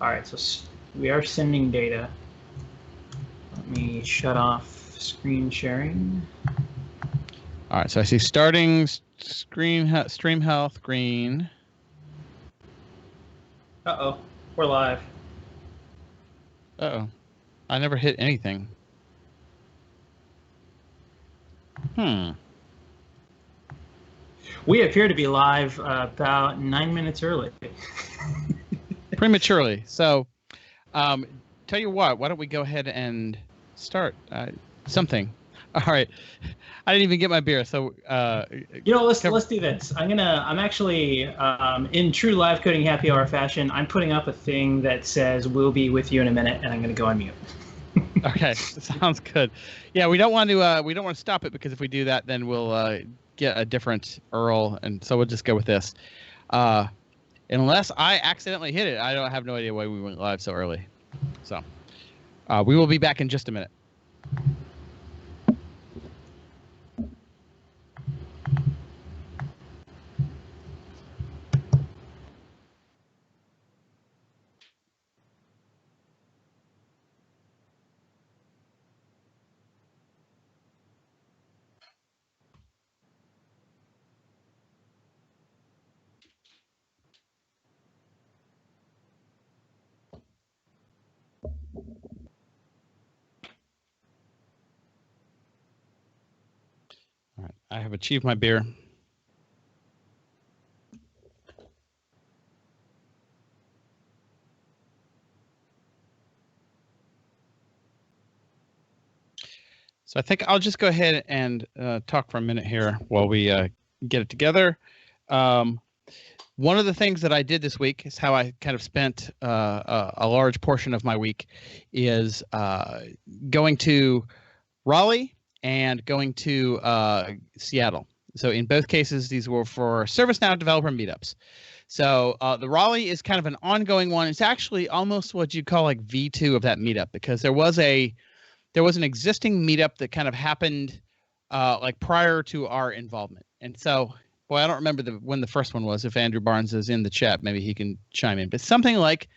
All right, so we are sending data. Let me shut off screen sharing. All right, so I see starting stream health green. Uh-oh, we're live. Uh-oh, I never hit anything. We appear to be live about 9 minutes early. Prematurely. So, tell you what, why don't we go ahead and start something? All right, I didn't even get my beer, so let's do this. I'm actually in true live coding happy hour fashion. I'm putting up a thing that says "We'll be with you in a minute," and I'm gonna go on mute. Okay, sounds good. Yeah, we don't want to stop it, because if we do that, then we'll get a different URL, and so we'll just go with this. Unless I accidentally hit it, I have no idea why we went live so early. So we will be back in just a minute. All right, I have achieved my beer. So I think I'll just go ahead and talk for a minute here while we get it together. One of the things that I did this week is how I kind of spent a large portion of my week is going to Raleigh and going to Seattle. So in both cases, these were for ServiceNow developer meetups. So the Raleigh is kind of an ongoing one. It's actually almost what you call like V2 of that meetup, because there was an existing meetup that kind of happened like prior to our involvement. And so, boy, I don't remember when the first one was. If Andrew Barnes is in the chat, maybe he can chime in. But something like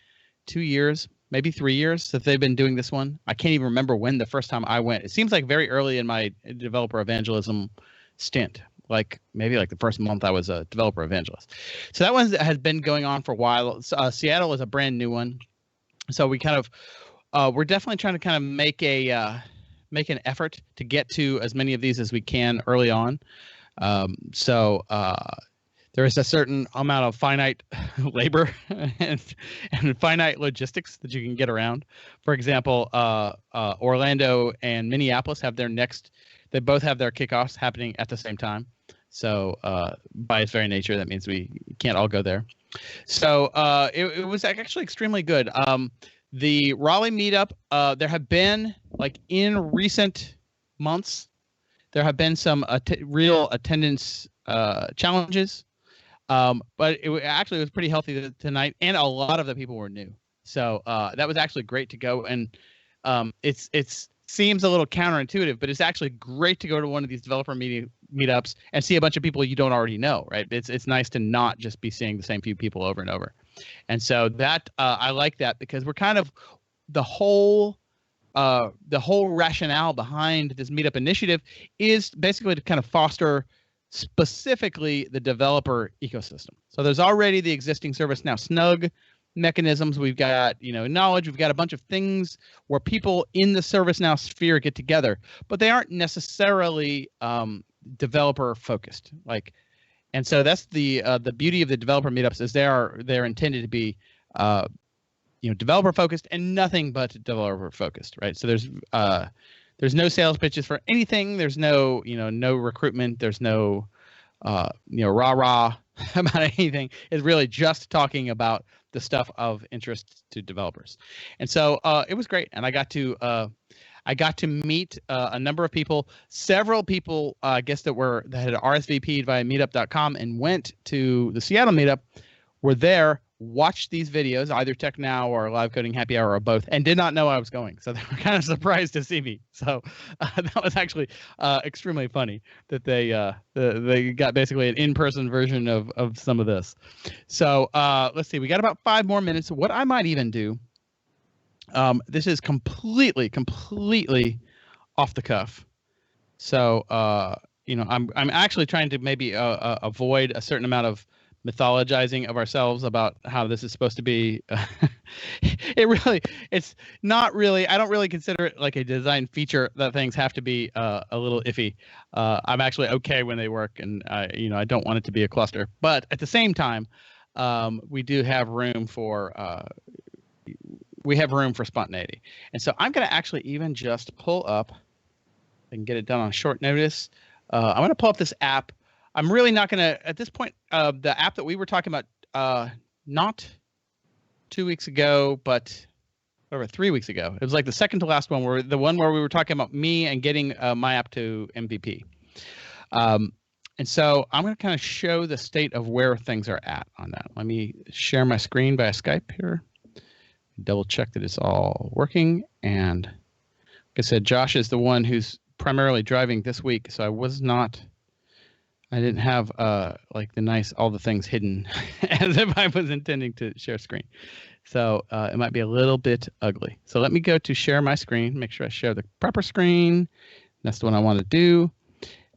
2 years, maybe 3 years that they've been doing this one. I can't even remember when the first time I went. It seems like very early in my developer evangelism stint, like maybe like the first month I was a developer evangelist. So that one has been going on for a while. Seattle is a brand new one. So we kind of we're definitely trying to kind of make an effort to get to as many of these as we can early on. So there is a certain amount of finite labor and finite logistics that you can get around. For example, Orlando and Minneapolis they both have their kickoffs happening at the same time. So by its very nature, that means we can't all go there. So it was actually extremely good. The Raleigh meetup, there have been, like in recent months, there have been some real attendance challenges, but it actually was pretty healthy tonight, and a lot of the people were new. So that was actually great to go, and it seems a little counterintuitive, but it's actually great to go to one of these developer meetups and see a bunch of people you don't already know, right? It's nice to not just be seeing the same few people over and over. And so that I like that, because we're kind of the whole rationale behind this meetup initiative is basically to kind of foster specifically the developer ecosystem. So there's already the existing ServiceNow Snug mechanisms. We've got, knowledge. We've got a bunch of things where people in the ServiceNow sphere get together, but they aren't necessarily developer focused. And so that's the beauty of the developer meetups, is they're intended to be developer focused and nothing but developer focused, right? So there's no sales pitches for anything. There's no no recruitment. There's no rah about anything. It's really just talking about the stuff of interest to developers. And so it was great, and I got to meet a number of people. Several people, I guess, that had RSVP'd via meetup.com and went to the Seattle meetup were there watched these videos, either Tech Now or Live Coding Happy Hour or both, and did not know I was going. So they were kind of surprised to see me. So that was actually extremely funny that they got basically an in-person version of some of this. So let's see. We got about 5 more minutes. What I might even do, this is completely off the cuff. So, I'm actually trying to maybe avoid a certain amount of mythologizing of ourselves about how this is supposed to be. It's not really, I don't really consider it like a design feature that things have to be a little iffy. I'm actually okay when they work, and I don't want it to be a cluster. But at the same time, we do have room for spontaneity. And so I'm going to actually even just pull up and get it done on short notice. I'm going to pull up this app. I'm really not going to, at this point, the app that we were talking about, not 2 weeks ago, but over 3 weeks ago. It was like the second to last one, the one where we were talking about me and getting my app to MVP. And so I'm going to kind of show the state of where things are at on that. Let me share my screen via Skype here. Double check that it's all working. And like I said, Josh is the one who's primarily driving this week, so I didn't have like all the things hidden as if I was intending to share screen. So it might be a little bit ugly. So let me go to share my screen, make sure I share the proper screen. That's the one I want to do.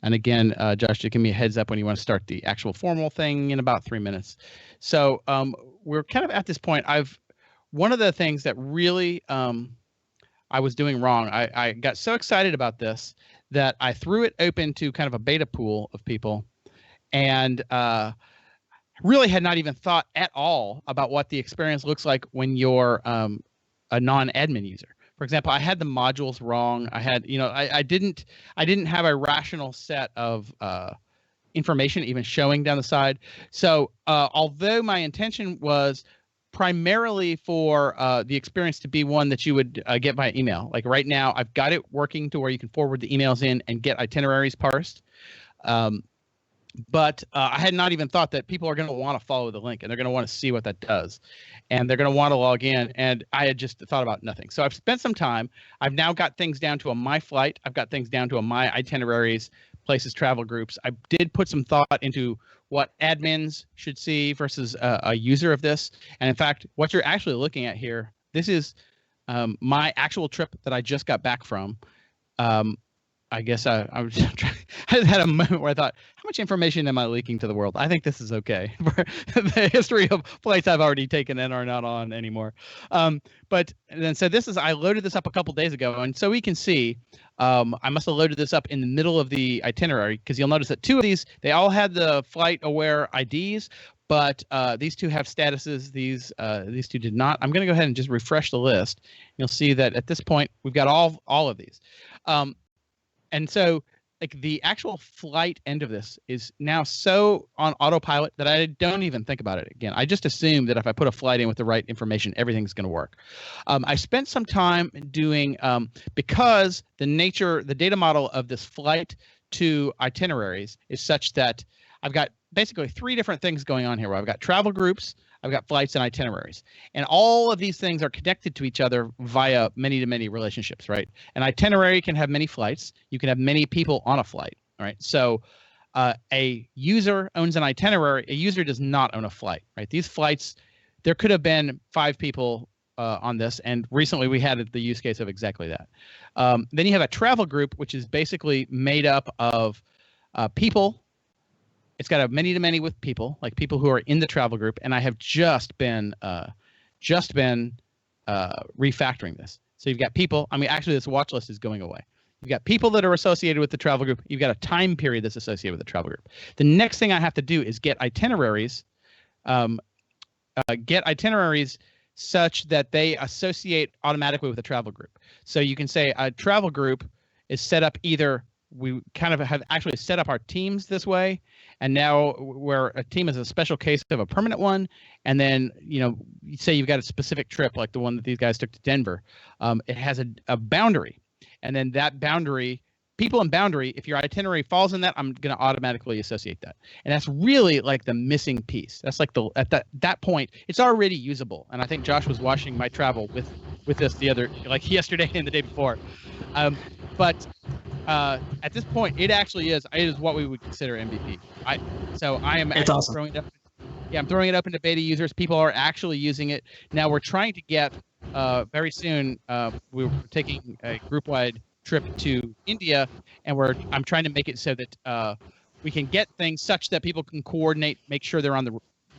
And again, Josh, just give me a heads up when you want to start the actual formal thing in about 3 minutes. So we're kind of at this point. One of the things that really I was doing wrong, I got so excited about this that I threw it open to kind of a beta pool of people, and really had not even thought at all about what the experience looks like when you're a non-admin user. For example, I had the modules wrong. I had, I didn't have a rational set of information even showing down the side. So although my intention was primarily for the experience to be one that you would get by email. Like right now, I've got it working to where you can forward the emails in and get itineraries parsed. But I had not even thought that people are going to want to follow the link, and they're going to want to see what that does. And they're going to want to log in. And I had just thought about nothing. So I've spent some time. I've now got things down to a my flight. I've got things down to a my itineraries, places, travel groups. I did put some thought into what admins should see versus a user of this. And in fact, what you're actually looking at here, this is my actual trip that I just got back from. I guess I was I just had a moment where I thought, how much information am I leaking to the world? I think this is okay for the history of flights I've already taken and are not on anymore. But then so I loaded this up a couple days ago, and so we can see I must have loaded this up in the middle of the itinerary, because you'll notice that 2 of these, they all had the flight aware IDs, but these 2 have statuses. These 2 did not. I'm going to go ahead and just refresh the list. You'll see that at this point we've got all of these. And so like the actual flight end of this is now so on autopilot that I don't even think about it again. I just assume that if I put a flight in with the right information, everything's going to work. I spent some time doing, because the data model of this flight to itineraries is such that I've got basically 3 different things going on here, where I've got travel groups, I've got flights and itineraries. And all of these things are connected to each other via many-to-many relationships, right? An itinerary can have many flights. You can have many people on a flight, all right? So a user owns an itinerary. A user does not own a flight, right? These flights, there could have been 5 people on this, and recently we had the use case of exactly that. Then you have a travel group, which is basically made up of people. It's got a many-to-many with people, like people who are in the travel group, and I have just been refactoring this. So you've got people. I mean, actually, this watch list is going away. You've got people that are associated with the travel group. You've got a time period that's associated with the travel group. The next thing I have to do is get itineraries, such that they associate automatically with the travel group. So you can say a travel group is set up either. We kind of have actually set up our teams this way, and now where a team is a special case of a permanent one, and then you say you've got a specific trip like the one that these guys took to Denver. It has a boundary, and then that boundary people in Boundary, if your itinerary falls in that, I'm going to automatically associate that. And that's really like the missing piece. That's like at that point, it's already usable. And I think Josh was watching my travel with this yesterday and the day before. But at this point, it is what we would consider MVP. It's awesome. Throwing it up. Yeah, I'm throwing it up into beta users. People are actually using it. Now we're trying to get very soon. We're taking a group-wide trip to India, and I'm trying to make it so that we can get things such that people can coordinate, make sure they're on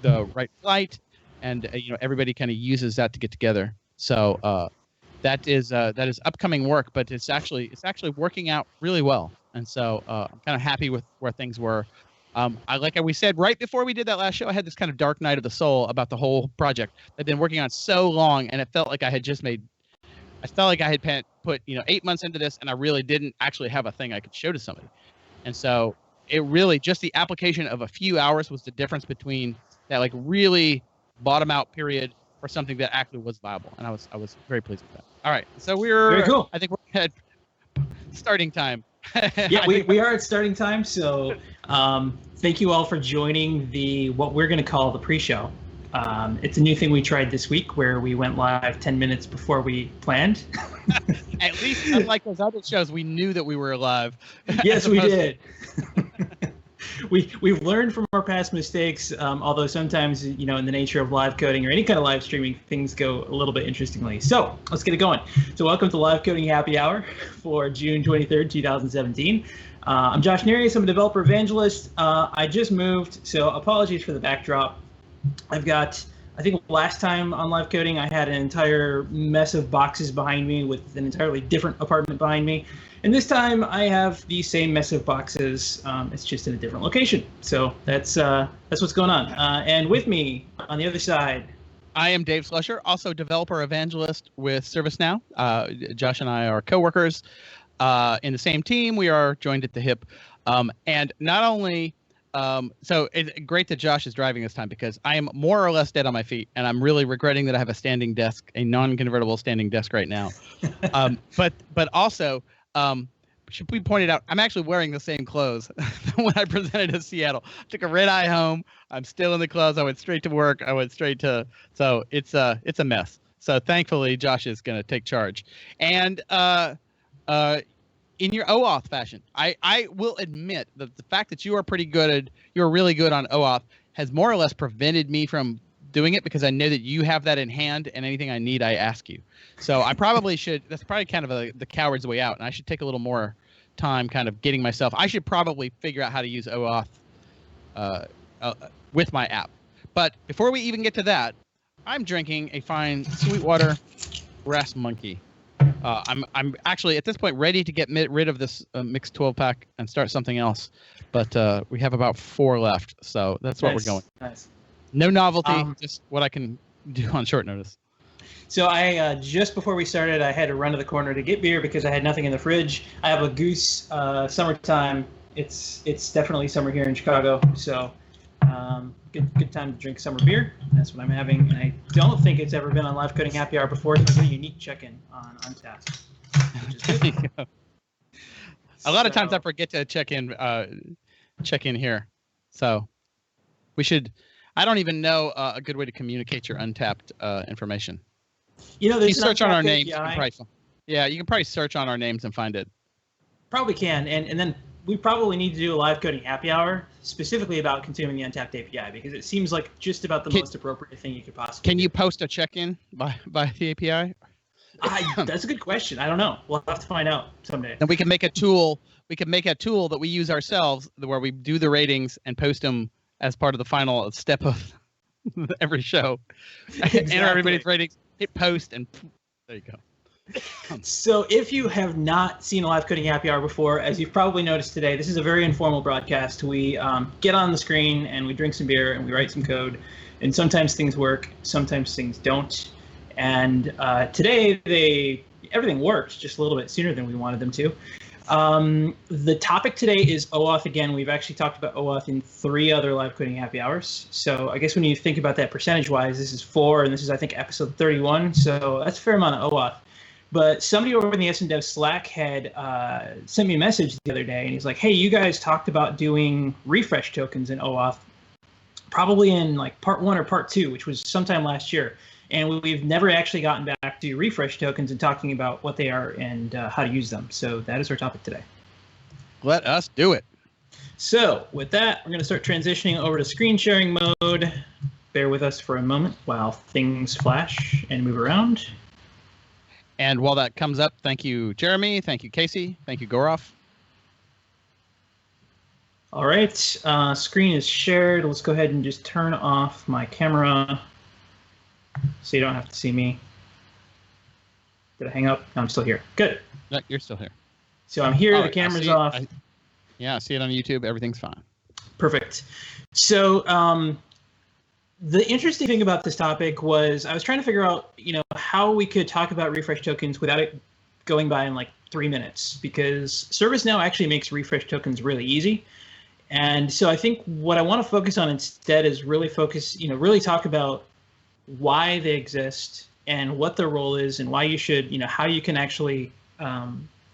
the right flight, and everybody kind of uses that to get together. So that is upcoming work, but it's actually working out really well, and so I'm kind of happy with where things were. Like we said right before we did that last show, I had this kind of dark night of the soul about the whole project. I've been working on so long, and it felt like I had put 8 months into this, and I really didn't actually have a thing I could show to somebody. And so it really just the application of a few hours was the difference between that like really bottom out period or something that actually was viable. And I was very pleased with that. All right, so very cool. I think we're at starting time. Yeah, we are at starting time. So thank you all for joining what we're going to call the pre-show. It's a new thing we tried this week where we went live 10 minutes before we planned. At least, unlike those other shows, we knew that we were live. Yes, we did. We've learned from our past mistakes, although sometimes, in the nature of live coding or any kind of live streaming, things go a little bit interestingly. So let's get it going. So welcome to Live Coding Happy Hour for June 23rd, 2017. I'm Josh Nerius. I'm a developer evangelist. I just moved, so apologies for the backdrop. I've got, I think last time on Live Coding, I had an entire mess of boxes behind me with an entirely different apartment behind me. And this time I have the same mess of boxes. It's just in a different location. So that's what's going on. And with me on the other side, I am Dave Slusher, also developer evangelist with ServiceNow. Josh and I are coworkers in the same team. We are joined at the hip. And not only... so it's great that Josh is driving this time because I am more or less dead on my feet, and I'm really regretting that I have a standing desk, a non-convertible standing desk right now. But also, should be pointed out, I'm actually wearing the same clothes when I presented in Seattle. I took a red eye home. I'm still in the clothes. I went straight to work. So it's a mess. So thankfully, Josh is going to take charge. And in your OAuth fashion, I will admit that the fact that you're really good on OAuth has more or less prevented me from doing it because I know that you have that in hand, and anything I need, I ask you. So I probably should. That's probably kind of the coward's way out, and I should take a little more time kind of getting myself. I should probably figure out how to use OAuth with my app. But before we even get to that, I'm drinking a fine Sweetwater Brass Monkey. I'm actually at this point ready to get rid of this mixed 12-pack and start something else, but we have about 4 left, so that's what we're going. Nice. No novelty, just what I can do on short notice. So I just before we started, I had to run to the corner to get beer because I had nothing in the fridge. I have a Goose summertime. It's definitely summer here in Chicago, so good time to drink summer beer. That's what I'm having, and I don't think it's ever been on Live Coding Happy Hour before. It's a unique check-in on Untapped. A lot of times I forget to check in here, so we should. I don't even know a good way to communicate your Untapped information. There's you search on our names. You can probably search on our names and find it. Probably can, and then we probably need to do a Live Coding Happy Hour specifically about consuming the Untapped API because it seems like just about the most appropriate thing you could possibly Can you post a check-in by the API? That's a good question. I don't know. We'll have to find out someday. And we can make a tool. We can make a tool that we use ourselves where we do the ratings and post them as part of the final step of every show. Exactly. Enter everybody's ratings, hit post, and there you go. So if you have not seen a Live Coding Happy Hour before, as you've probably noticed today, this is a very informal broadcast. We get on the screen and we drink some beer and we write some code. And sometimes things work, sometimes things don't. And today everything worked just a little bit sooner than we wanted them to. The topic today is OAuth again. We've actually talked about OAuth in 3 other Live Coding Happy Hours. So I guess when you think about that percentage-wise, this is 4, and this is, I think, episode 31. So that's a fair amount of OAuth. But somebody over in the SNDev Slack had sent me a message the other day, and he's like, "Hey, you guys talked about doing refresh tokens in OAuth, probably in like part 1 or part 2, which was sometime last year. And we've never actually gotten back to refresh tokens and talking about what they are and how to use them. So that is our topic today. Let us do it. So with that, we're going to start transitioning over to screen sharing mode. Bear with us for a moment while things flash and move around. And while that comes up, thank you, Jeremy. Thank you, Casey. Thank you, Goroff. All right, screen is shared. Let's go ahead and just turn off my camera so you don't have to see me. Did I hang up? No, I'm still here. Good. No, you're still here. So I'm here. The camera's off. I see it on YouTube. Everything's fine. Perfect. So the interesting thing about this topic was I was trying to figure out, how we could talk about refresh tokens without it going by in like 3 minutes, because ServiceNow actually makes refresh tokens really easy. And so I think what I want to focus on instead is really really talk about why they exist and what their role is and why you should, how you can actually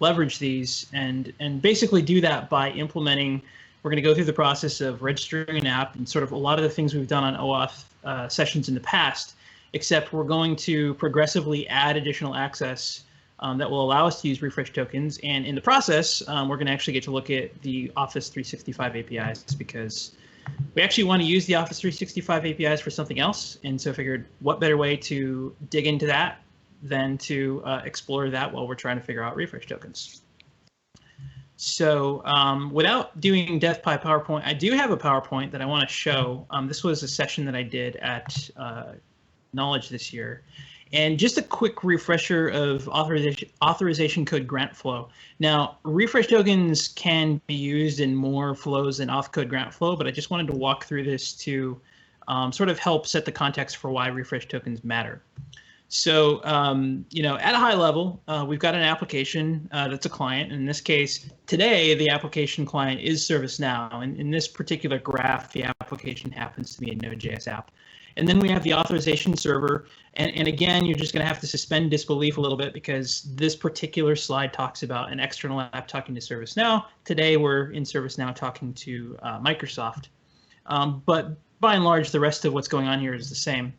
leverage these and basically do that by implementing. We're going to go through the process of registering an app and sort of a lot of the things we've done on OAuth sessions in the past, except we're going to progressively add additional access that will allow us to use refresh tokens. And in the process, we're going to actually get to look at the Office 365 APIs, because we actually want to use the Office 365 APIs for something else. And so I figured what better way to dig into that than to explore that while we're trying to figure out refresh tokens. So without doing death by PowerPoint, I do have a PowerPoint that I want to show. This was a session that I did at Knowledge this year. And just a quick refresher of authorization code grant flow. Now, refresh tokens can be used in more flows than auth code grant flow, but I just wanted to walk through this to sort of help set the context for why refresh tokens matter. So, at a high level, we've got an application that's a client. In this case, today, the application client is ServiceNow. And in this particular graph, the application happens to be a Node.js app. And then we have the authorization server. And again, you're just going to have to suspend disbelief a little bit, because this particular slide talks about an external app talking to ServiceNow. Today, we're in ServiceNow talking to Microsoft. But by and large, the rest of what's going on here is the same.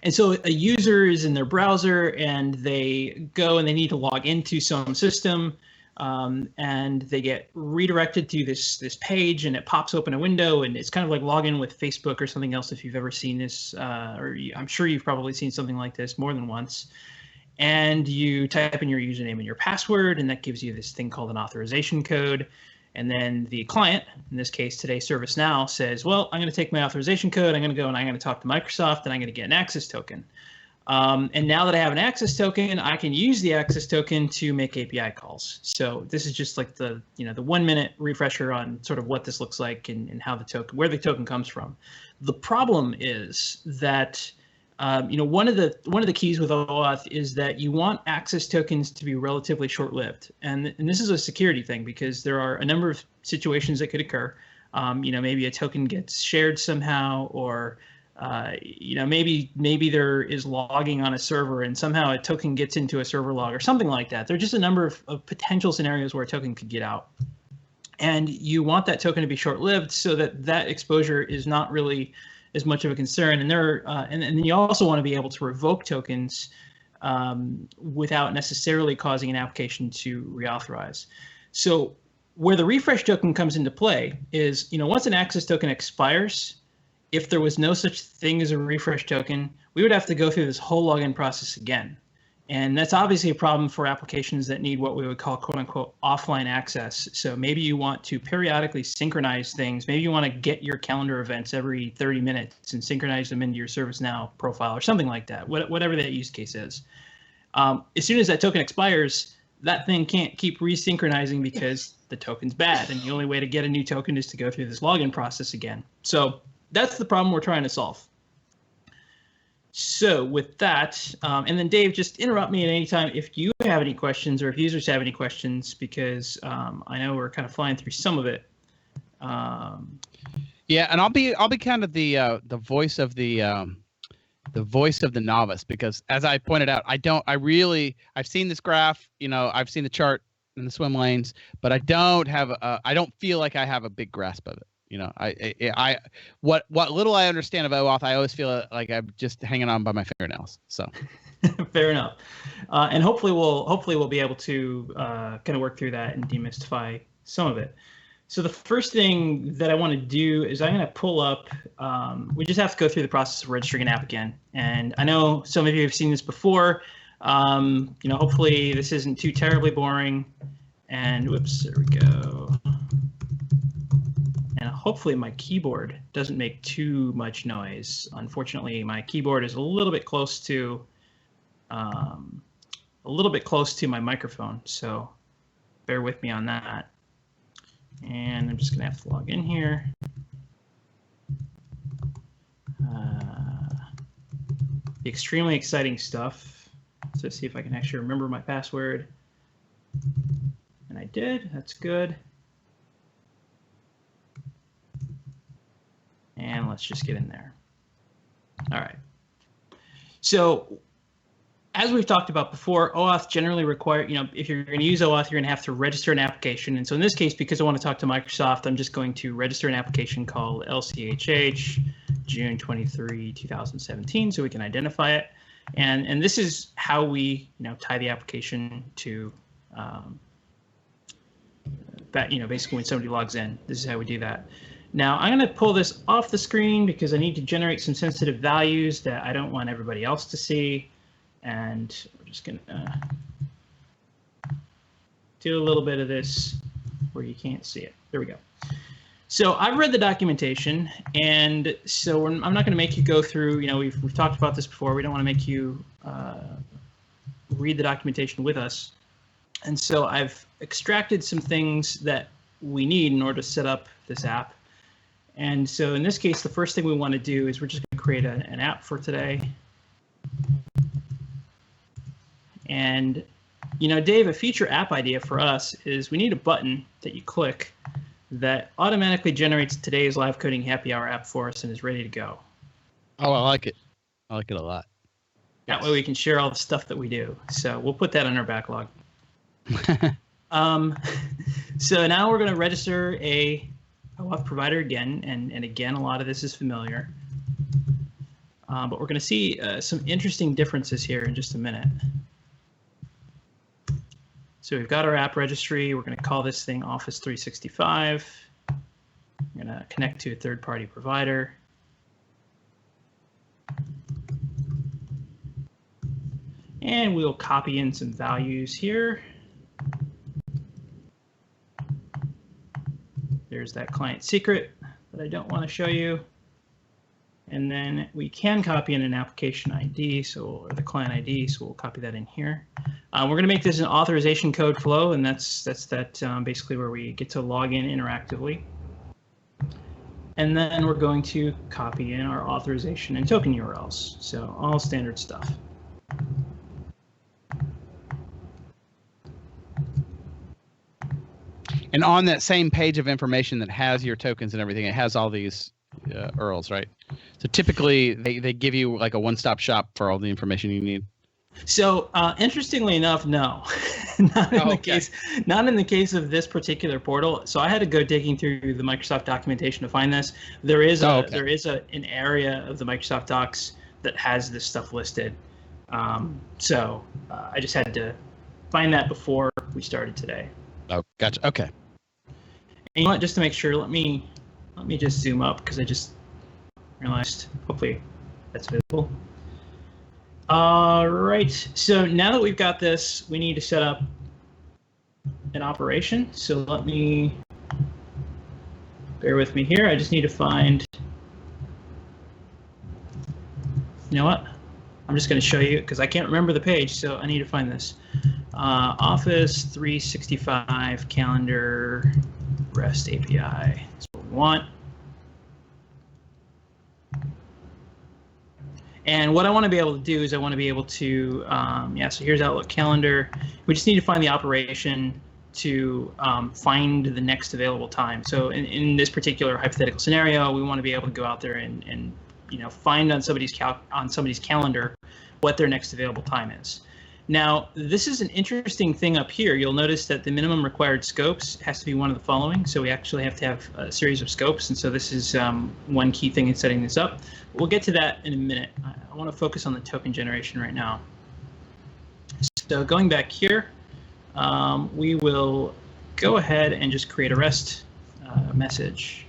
And so a user is in their browser and they go and they need to log into some system, and they get redirected to this page, and it pops open a window, and it's kind of like login with Facebook or something else if you've ever seen this, I'm sure you've probably seen something like this more than once. And you type in your username and your password, and that gives you this thing called an authorization code. And then the client, in this case today, ServiceNow, says, well, I'm going to take my authorization code, I'm going to go and I'm going to talk to Microsoft, and I'm going to get an access token. And now that I have an access token, I can use the access token to make API calls. So this is just like the 1 minute refresher on sort of what this looks like and how where the token comes from. The problem is that one of the keys with OAuth is that you want access tokens to be relatively short-lived, and this is a security thing, because there are a number of situations that could occur. Maybe a token gets shared somehow, or maybe there is logging on a server and somehow a token gets into a server log or something like that. There are just a number of potential scenarios where a token could get out, and you want that token to be short-lived so that exposure is not really as much of a concern. And and then you also want to be able to revoke tokens without necessarily causing an application to reauthorize. So where the refresh token comes into play is, once an access token expires, if there was no such thing as a refresh token, we would have to go through this whole login process again. And that's obviously a problem for applications that need what we would call, quote unquote, offline access. So maybe you want to periodically synchronize things. Maybe you want to get your calendar events every 30 minutes and synchronize them into your ServiceNow profile or something like that, whatever that use case is. As soon as that token expires, that thing can't keep resynchronizing because the token's bad. And the only way to get a new token is to go through this login process again. So that's the problem we're trying to solve. So with that, and then Dave, just interrupt me at any time if you have any questions or if users have any questions, because I know we're kind of flying through some of it. Yeah, and I'll be kind of the voice of the the voice of the novice, because as I pointed out, I've seen this graph, I've seen the chart in the swim lanes, but I don't feel like I have a big grasp of it. What little I understand of OAuth, I always feel like I'm just hanging on by my fingernails. So fair enough. And hopefully we'll be able to kind of work through that and demystify some of it. So the first thing that I want to do is I'm going to pull up, we just have to go through the process of registering an app again. And I know some of you have seen this before. Hopefully this isn't too terribly boring. And whoops, there we go. And hopefully my keyboard doesn't make too much noise. Unfortunately, my keyboard is a little bit close to my microphone. So bear with me on that. And I'm just going to have to log in here. The extremely exciting stuff. So let's see if I can actually remember my password. And I did. That's good. And let's just get in there. All right. So as we've talked about before, OAuth generally requires, if you're going to use OAuth, you're going to have to register an application. And so in this case, because I want to talk to Microsoft, I'm just going to register an application called LCHH June 23, 2017, so we can identify it. And this is how we, tie the application to basically when somebody logs in. This is how we do that. Now I'm going to pull this off the screen because I need to generate some sensitive values that I don't want everybody else to see. And we're just going to do a little bit of this where you can't see it. There we go. So I've read the documentation, and so I'm not going to make you go through, we've talked about this before. We don't want to make you read the documentation with us. And so I've extracted some things that we need in order to set up this app. And so in this case, the first thing we want to do is we're just going to create an app for today. And, Dave, a future app idea for us is we need a button that you click that automatically generates today's live coding happy hour app for us and is ready to go. Oh, I like it. I like it a lot. That way we can share all the stuff that we do. So we'll put that on our backlog. So now we're going to register a OAuth provider again. And again, a lot of this is familiar. But we're going to see some interesting differences here in just a minute. So we've got our app registry. We're going to call this thing Office 365. We're going to connect to a third-party provider. And we'll copy in some values here. There's that client secret that I don't want to show you. And then we can copy in an application ID, or the client ID, so we'll copy that in here. We're going to make this an authorization code flow, and that's basically where we get to log in interactively. And then we're going to copy in our authorization and token URLs, so all standard stuff. And on that same page of information that has your tokens and everything, it has all these URLs, right? So typically they give you like a one-stop shop for all the information you need. So interestingly enough, no, not in the case of this particular portal. So I had to go digging through the Microsoft documentation to find this. There is an area of the Microsoft docs that has this stuff listed. So I just had to find that before we started today. Oh, gotcha. Okay. And you know what? Just to make sure, let me just zoom up because I just realized. Hopefully, that's visible. All right. So now that we've got this, we need to set up an operation. So let me bear with me here. I just need to find. You know what? I'm just going to show you because I can't remember the page, so I need to find this. Office 365 calendar REST API. That's what we want. And what I want to be able to do is I want to be able to, so here's Outlook calendar. We just need to find the operation to find the next available time. So in this particular hypothetical scenario, we want to be able to go out there and find on somebody's calendar what their next available time is. Now, this is an interesting thing up here. You'll notice that the minimum required scopes has to be one of the following. So we actually have to have a series of scopes. And so this is one key thing in setting this up. We'll get to that in a minute. I want to focus on the token generation right now. So going back here, we will go ahead and just create a REST message.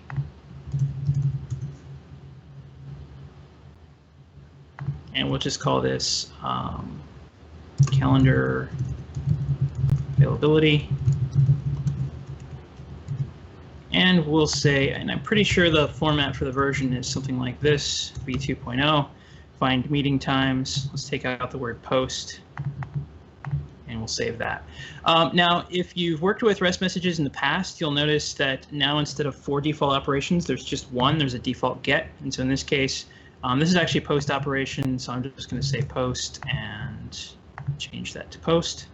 And we'll just call this calendar availability. And we'll say, and I'm pretty sure the format for the version is something like this, v2.0, find meeting times. Let's take out the word post, and we'll save that. Now, if you've worked with REST messages in the past, you'll notice that now instead of 4 default operations, there's just one. There's a default get. And so in this case, this is actually a post operation, so I'm just going to say post and change that to post.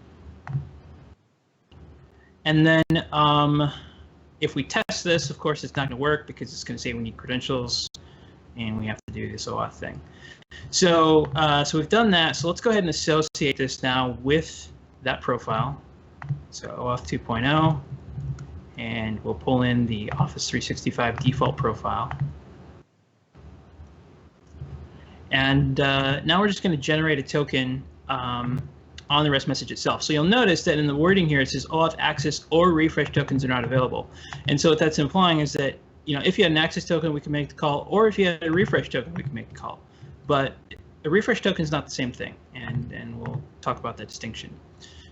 And then if we test this, of course, it's not going to work because it's going to say we need credentials and we have to do this OAuth thing. So, so we've done that. So let's go ahead and associate this now with that profile. So OAuth 2.0, and we'll pull in the Office 365 default profile. And now we're just going to generate a token on the REST message itself. So you'll notice that in the wording here, it says OAuth access or refresh tokens are not available. And so what that's implying is that, if you had an access token, we can make the call, or if you had a refresh token, we can make the call. But a refresh token is not the same thing, and we'll talk about that distinction.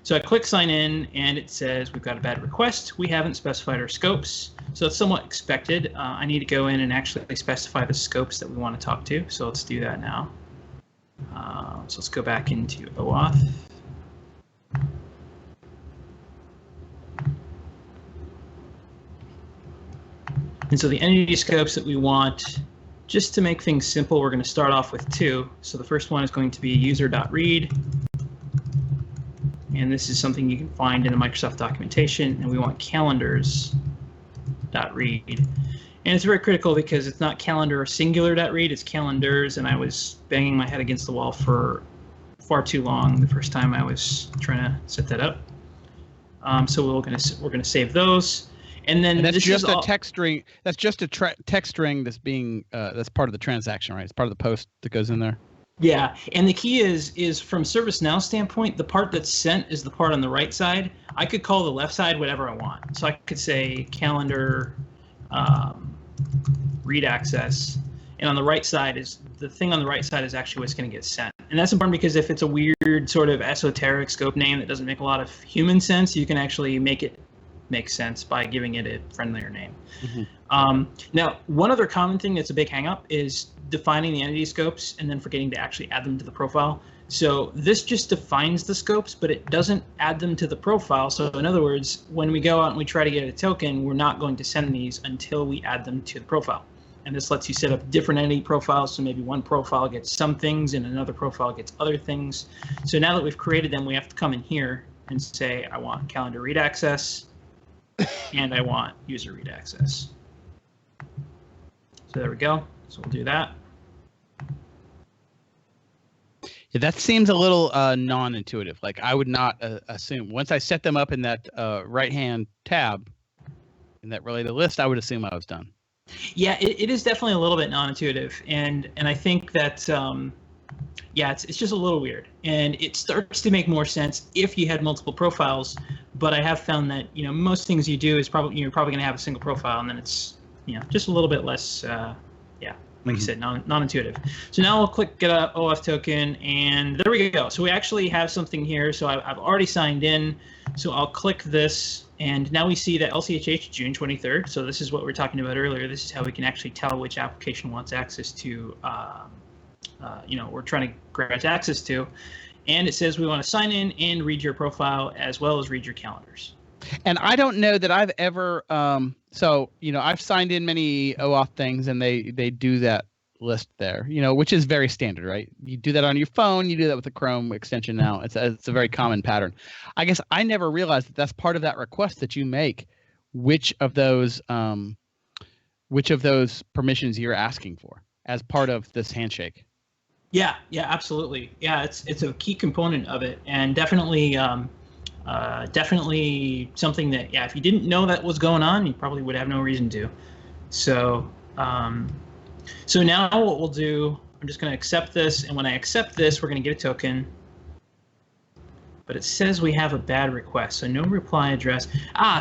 So I click sign in, and it says we've got a bad request. We haven't specified our scopes, so it's somewhat expected. I need to go in and actually specify the scopes that we want to talk to. So let's do that now. So let's go back into OAuth. And so the entity scopes that we want, just to make things simple, we're going to start off with 2. So the first one is going to be user.read. And this is something you can find in the Microsoft documentation. And we want calendars.read. And it's very critical because it's not calendar or singular.read, it's calendars. And I was banging my head against the wall for far too long the first time I was trying to set that up. So we're gonna save those. And then that's this just is a text string. That's just a text string that's being that's part of the transaction, right? It's part of the post that goes in there. Yeah, and the key is from ServiceNow standpoint, the part that's sent is the part on the right side. I could call the left side whatever I want. So I could say calendar read access, and on the right side is the thing on the right side is actually what's going to get sent. And that's important because if it's a weird sort of esoteric scope name that doesn't make a lot of human sense, you can actually make it make sense by giving it a friendlier name. Mm-hmm. Now, one other common thing that's a big hang-up is defining the entity scopes and then forgetting to actually add them to the profile. So this just defines the scopes, but it doesn't add them to the profile. So in other words, when we go out and we try to get a token, we're not going to send these until we add them to the profile. And this lets you set up different entity profiles. So maybe one profile gets some things and another profile gets other things. So now that we've created them, we have to come in here and say, I want calendar read access and I want user read access. So there we go. So we'll do that. Yeah, that seems a little non-intuitive. Like I would not assume once I set them up in that right-hand tab in that related list, I would assume I was done. Yeah, it is definitely a little bit non-intuitive, and I think that yeah, it's just a little weird, and it starts to make more sense if you had multiple profiles. But I have found that most things you do is you're probably going to have a single profile, and then it's just a little bit less like you said, non-intuitive. So now we'll click get a OAuth token, and there we go. So we actually have something here. So I've already signed in. So I'll click this, and now we see that LCHH June 23rd. So this is what we were talking about earlier. This is how we can actually tell which application wants access to, we're trying to grant access to. And it says we want to sign in and read your profile as well as read your calendars. And I don't know that I've ever, I've signed in many OAuth things, and they do that list there, which is very standard, right? You do that on your phone, you do that with the Chrome extension now. It's a very common pattern. I guess I never realized that that's part of that request that you make, which of those permissions you're asking for. as part of this handshake. Yeah, absolutely. Yeah, it's a key component of it, and definitely definitely something that, yeah, if you didn't know that was going on, you probably would have no reason to. So so now what we'll do, I'm just going to accept this, and when I accept this, we're going to get a token. But it says we have a bad request, so no reply address.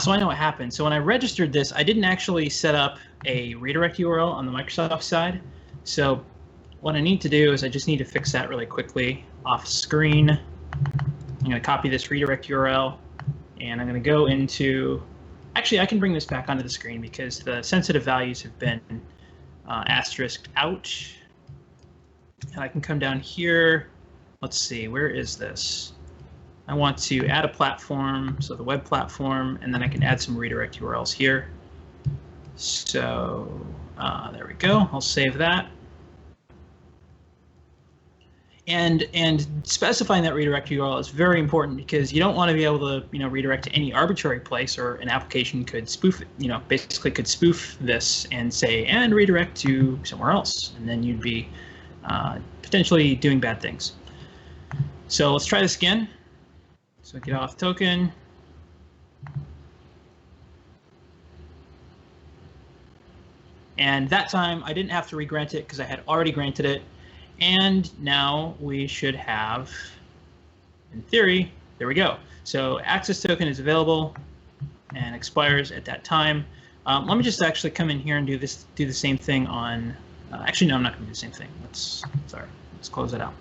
So I know what happened. So when I registered this, I didn't actually set up a redirect URL on the Microsoft side. So what I need to do is I just need to fix that really quickly off screen. I'm going to copy this redirect URL, and I'm going to go into, actually I can bring this back onto the screen because the sensitive values have been asterisked out. And I can come down here. Let's see, where is this? I want to add a platform, so the web platform, and then I can add some redirect URLs here. So there we go. I'll save that. And specifying that redirect URL is very important because you don't want to be able to redirect to any arbitrary place, or an application could spoof it, basically could spoof this and say and redirect to somewhere else, and then you'd be potentially doing bad things. So let's try this again. So get auth token. And that time I didn't have to re-grant it because I had already granted it. And now we should have, in theory, there we go. So access token is available and expires at that time. Let me just actually come in here and do the same thing on, actually no, I'm not going to do the same thing. Let's close that out.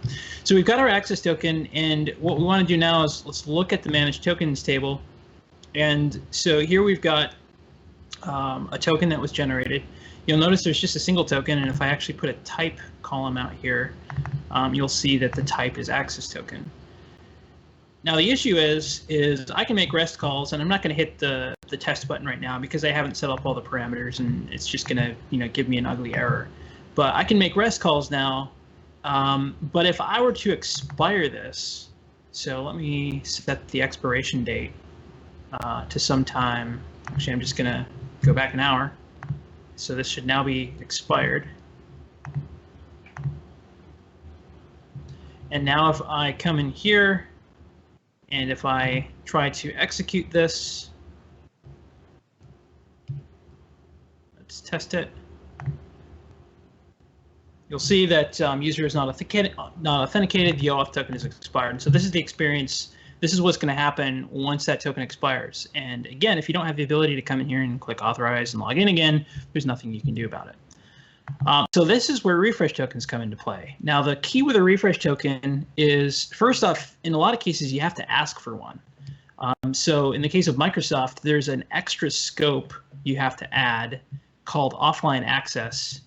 So we've got our access token, and what we want to do now is let's look at the managed tokens table. And so here we've got a token that was generated. You'll notice there's just a single token, and if I actually put a type column out here, you'll see that the type is access token. Now the issue is I can make REST calls, and I'm not going to hit the test button right now because I haven't set up all the parameters, and it's just going to give me an ugly error. But I can make REST calls now. But if I were to expire this, so let me set the expiration date to sometime. Actually, I'm just going to go back an hour. So this should now be expired. And now if I come in here, and if I try to execute this, let's test it. You'll see that user is not authenticated. The OAuth token is expired. And so this is the experience. This is what's going to happen once that token expires. And again, if you don't have the ability to come in here and click authorize and log in again, there's nothing you can do about it. So this is where refresh tokens come into play. Now, the key with a refresh token is, first off, in a lot of cases, you have to ask for one. So in the case of Microsoft, there's an extra scope you have to add called offline access.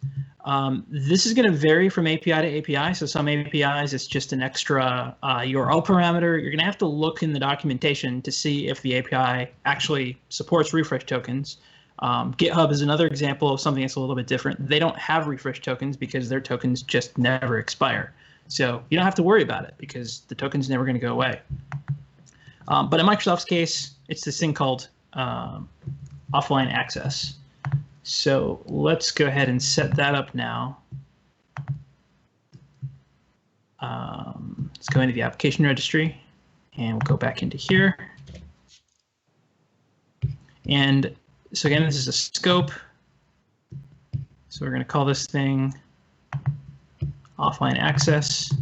This is going to vary from API to API. So some APIs, it's just an extra URL parameter. You're going to have to look in the documentation to see if the API actually supports refresh tokens. GitHub is another example of something that's a little bit different. They don't have refresh tokens because their tokens just never expire. So you don't have to worry about it because the token's never going to go away. But in Microsoft's case, it's this thing called offline access. So let's go ahead and set that up now. Let's go into the application registry, and we'll go back into here. And so again, this is a scope. So we're going to call this thing offline access.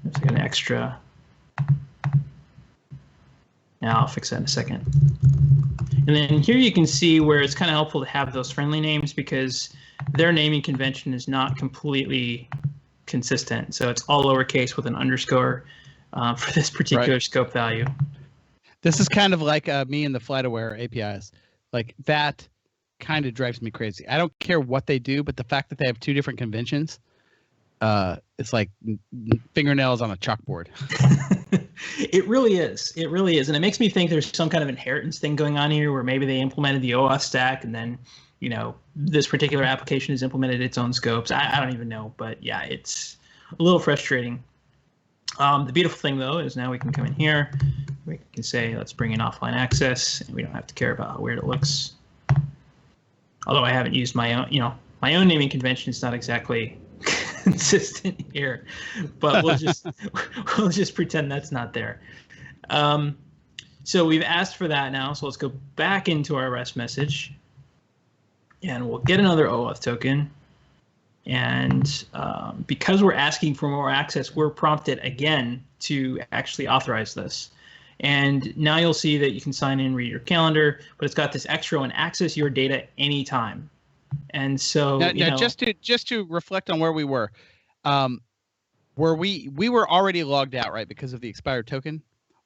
There's an extra. Now I'll fix that in a second. And then here you can see where it's kind of helpful to have those friendly names because their naming convention is not completely consistent. So it's all lowercase with an underscore for this particular scope value. This is kind of like me and the FlightAware APIs. Like that kind of drives me crazy. I don't care what they do, but the fact that they have two different conventions, it's like fingernails on a chalkboard. It really is. It really is. And it makes me think there's some kind of inheritance thing going on here where maybe they implemented the OAuth stack and then, this particular application has implemented its own scopes. I don't even know. But yeah, it's a little frustrating. The beautiful thing, though, is now we can come in here. We can say, let's bring in offline access. And we don't have to care about how weird it looks. Although I haven't used my own, my own naming convention is not exactly consistent here, but we'll just pretend that's not there. So we've asked for that now. So let's go back into our REST message, and we'll get another OAuth token. And because we're asking for more access, we're prompted again to actually authorize this. And now you'll see that you can sign in, read your calendar, but it's got this extra and access your data anytime. And so now just to reflect on where we were we were already logged out, right, because of the expired token,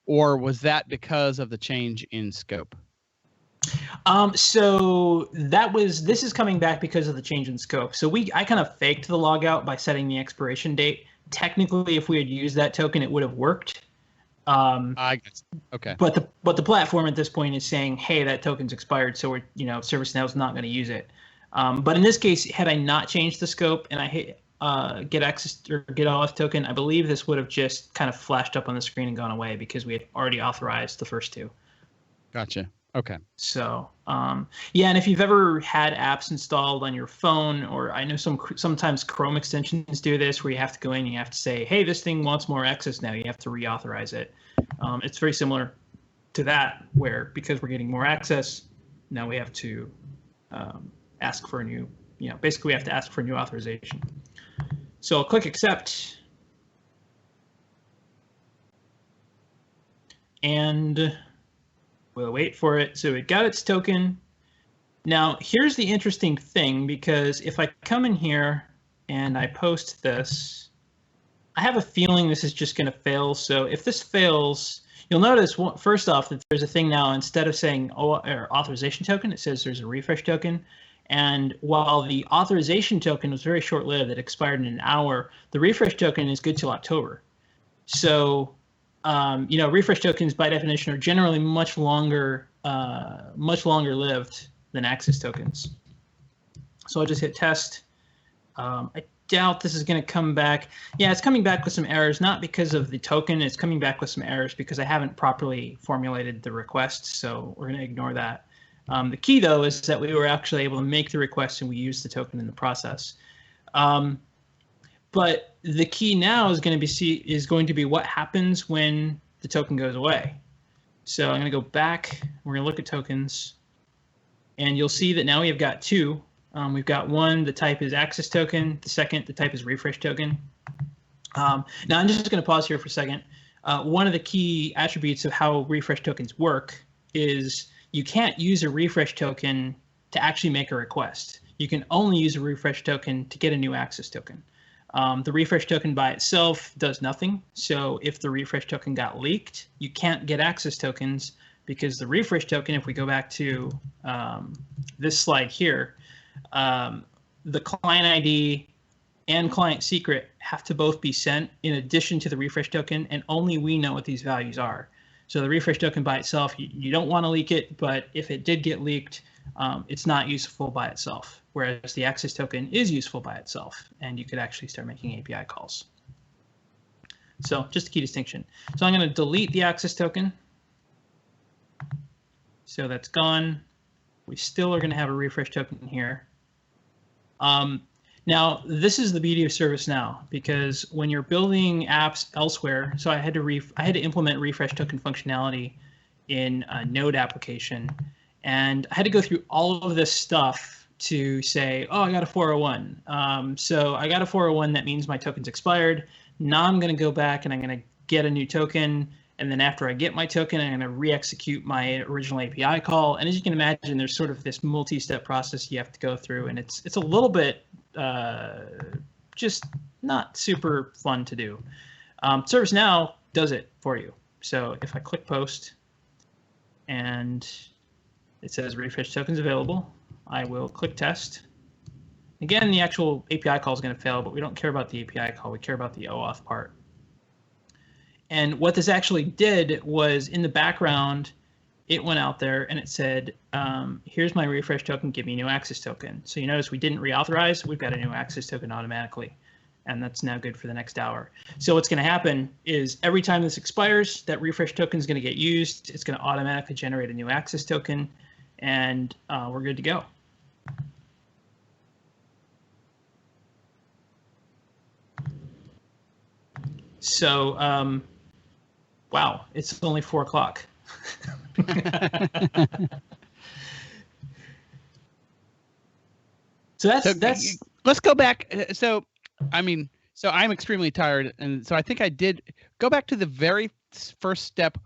or was that because of the change in scope? So this is coming back because of the change in scope. So I kind of faked the logout by setting the expiration date. Technically, if we had used that token, it would have worked. I guess. Okay. But the platform at this point is saying, hey, that token's expired, so ServiceNow is not going to use it. But in this case, had I not changed the scope and I hit get access or get OAuth token, I believe this would have just kind of flashed up on the screen and gone away because we had already authorized the first two. Gotcha. Okay. So, yeah, and if you've ever had apps installed on your phone, or I know sometimes Chrome extensions do this, where you have to go in and you have to say, hey, this thing wants more access now. You have to reauthorize it. It's very similar to that, where because we're getting more access, now we have to ask for a new, basically we have to ask for a new authorization. So I'll click accept. And we'll wait for it. So it got its token. Now, here's the interesting thing, because if I come in here and I post this, I have a feeling this is just going to fail. So if this fails, you'll notice, first off, that there's a thing now, instead of saying authorization token, it says there's a refresh token. And while the authorization token was very short-lived, it expired in an hour, the refresh token is good till October. So refresh tokens by definition are generally much longer lived than access tokens. So I'll just hit test. I doubt this is going to come back. Yeah, it's coming back with some errors, not because of the token. It's coming back with some errors because I haven't properly formulated the request. So we're going to ignore that. The key, though, is that we were actually able to make the request and we used the token in the process. But the key now is going to be what happens when the token goes away. So I'm going to go back. We're going to look at tokens, and you'll see that now we have got two. We've got one, the type is access token. The second, the type is refresh token. Now I'm just going to pause here for a second. One of the key attributes of how refresh tokens work is you can't use a refresh token to actually make a request. You can only use a refresh token to get a new access token. The refresh token by itself does nothing. So if the refresh token got leaked, you can't get access tokens, because the refresh token, if we go back to this slide here, the client ID and client secret have to both be sent in addition to the refresh token, and only we know what these values are. So the refresh token by itself, you don't want to leak it, but if it did get leaked, it's not useful by itself, whereas the access token is useful by itself, and you could actually start making API calls. So just a key distinction. So I'm going to delete the access token. So that's gone. We still are going to have a refresh token here. Now, this is the beauty of ServiceNow, because when you're building apps elsewhere, so I had to implement refresh token functionality in a Node application, and I had to go through all of this stuff to say, oh, I got a 401. So I got a 401, that means my token's expired. Now I'm going to go back and I'm going to get a new token. And then after I get my token, I'm going to re-execute my original API call. And as you can imagine, there's sort of this multi-step process you have to go through. And it's a little bit just not super fun to do. ServiceNow does it for you. So if I click post and it says refresh tokens available, I will click test. Again, the actual API call is going to fail, but we don't care about the API call. We care about the OAuth part. And what this actually did was, in the background, it went out there and it said, here's my refresh token, give me a new access token. So you notice we didn't reauthorize, we've got a new access token automatically. And that's now good for the next hour. So what's going to happen is every time this expires, that refresh token is going to get used. It's going to automatically generate a new access token, and we're good to go. So, wow, it's only 4 o'clock. So that's. Let's go back. So I'm extremely tired, and so I think I did go back to the very first step,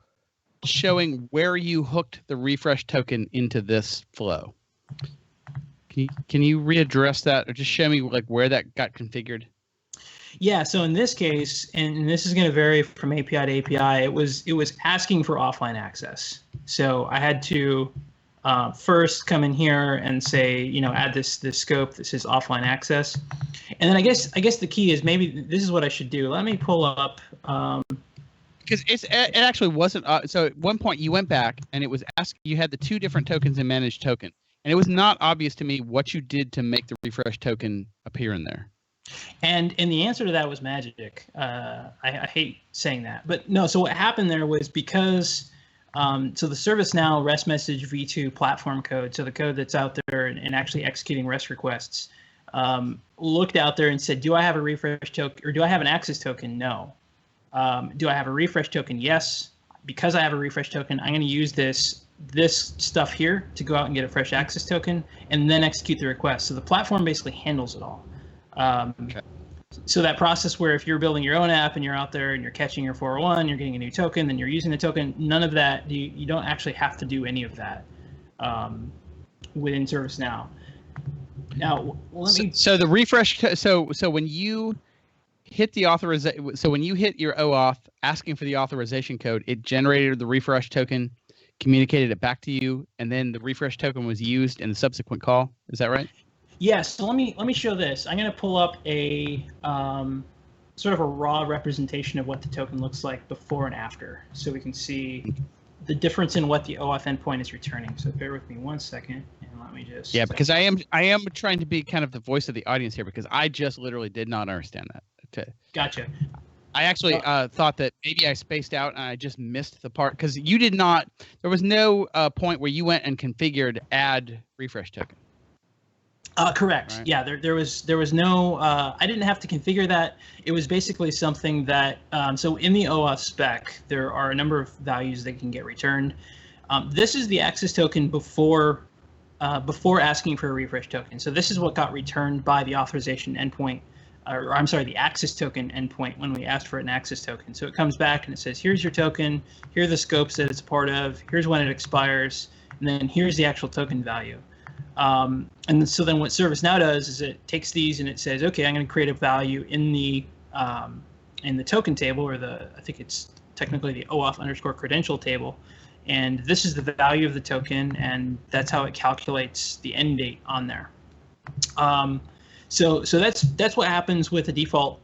showing where you hooked the refresh token into this flow. Can you readdress that, or just show me like where that got configured? Yeah, so in this case, and this is going to vary from API to API, it was asking for offline access. So I had to first come in here and say, add this scope that says offline access, and then I guess the key is maybe this is what I should do. Let me pull up. Because it actually wasn't. So at one point you went back and it was asking. You had the two different tokens in managed token, and it was not obvious to me what you did to make the refresh token appear in there. And the answer to that was magic. I hate saying that, but no. So what happened there was because so the ServiceNow REST message v2 platform code, so the code that's out there and actually executing REST requests, looked out there and said, do I have a refresh token or do I have an access token? No. Do I have a refresh token? Yes. Because I have a refresh token, I'm going to use this stuff here to go out and get a fresh access token and then execute the request. So the platform basically handles it all. Okay. So that process where if you're building your own app and you're out there and you're catching your 401, you're getting a new token, then you're using the token, none of that, you don't actually have to do any of that within ServiceNow. Now, so the refresh, so when you hit the authorization, so when you hit your OAuth asking for the authorization code, it generated the refresh token, communicated it back to you, and then the refresh token was used in the subsequent call. Is that right? Yes. So let me show this. I'm going to pull up a sort of a raw representation of what the token looks like before and after, so we can see the difference in what the OAuth endpoint is returning. So bear with me 1 second, and let me just. Yeah, because I am trying to be kind of the voice of the audience here, because I just literally did not understand that. Okay. Gotcha. I actually thought that maybe I spaced out and I just missed the part, because you did not. There was no point where you went and configured add refresh token. Correct. Right. Yeah, there was no. I didn't have to configure that. It was basically something that. So in the OAuth spec, there are a number of values that can get returned. This is the access token before asking for a refresh token. So this is what got returned by the authorization endpoint, or I'm sorry, the access token endpoint when we asked for an access token. So it comes back and it says, here's your token. Here are the scopes that it's a part of. Here's when it expires, and then here's the actual token value. And so then what ServiceNow does is it takes these and it says, okay, I'm going to create a value in the token table, or I think it's technically the OAuth _ credential table. And this is the value of the token, and that's how it calculates the end date on there. So that's what happens with the default,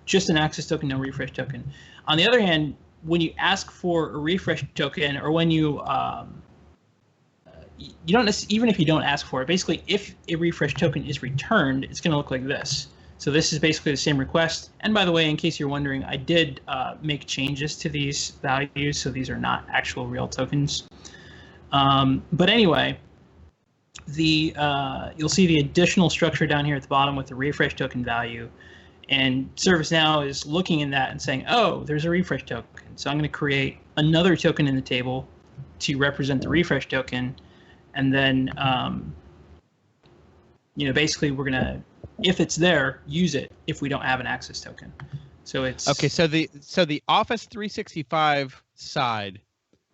just an access token, no refresh token. On the other hand, when you ask for a refresh token, or when you you don't, even if you don't ask for it, basically if a refresh token is returned, it's going to look like this. So this is basically the same request. And by the way, in case you're wondering, I did make changes to these values, so these are not actual real tokens. But anyway, you'll see the additional structure down here at the bottom with the refresh token value. And ServiceNow is looking in that and saying, oh, there's a refresh token. So I'm going to create another token in the table to represent the refresh token. And then, basically we're going to, if it's there, use it if we don't have an access token. So it's okay. So the Office 365 side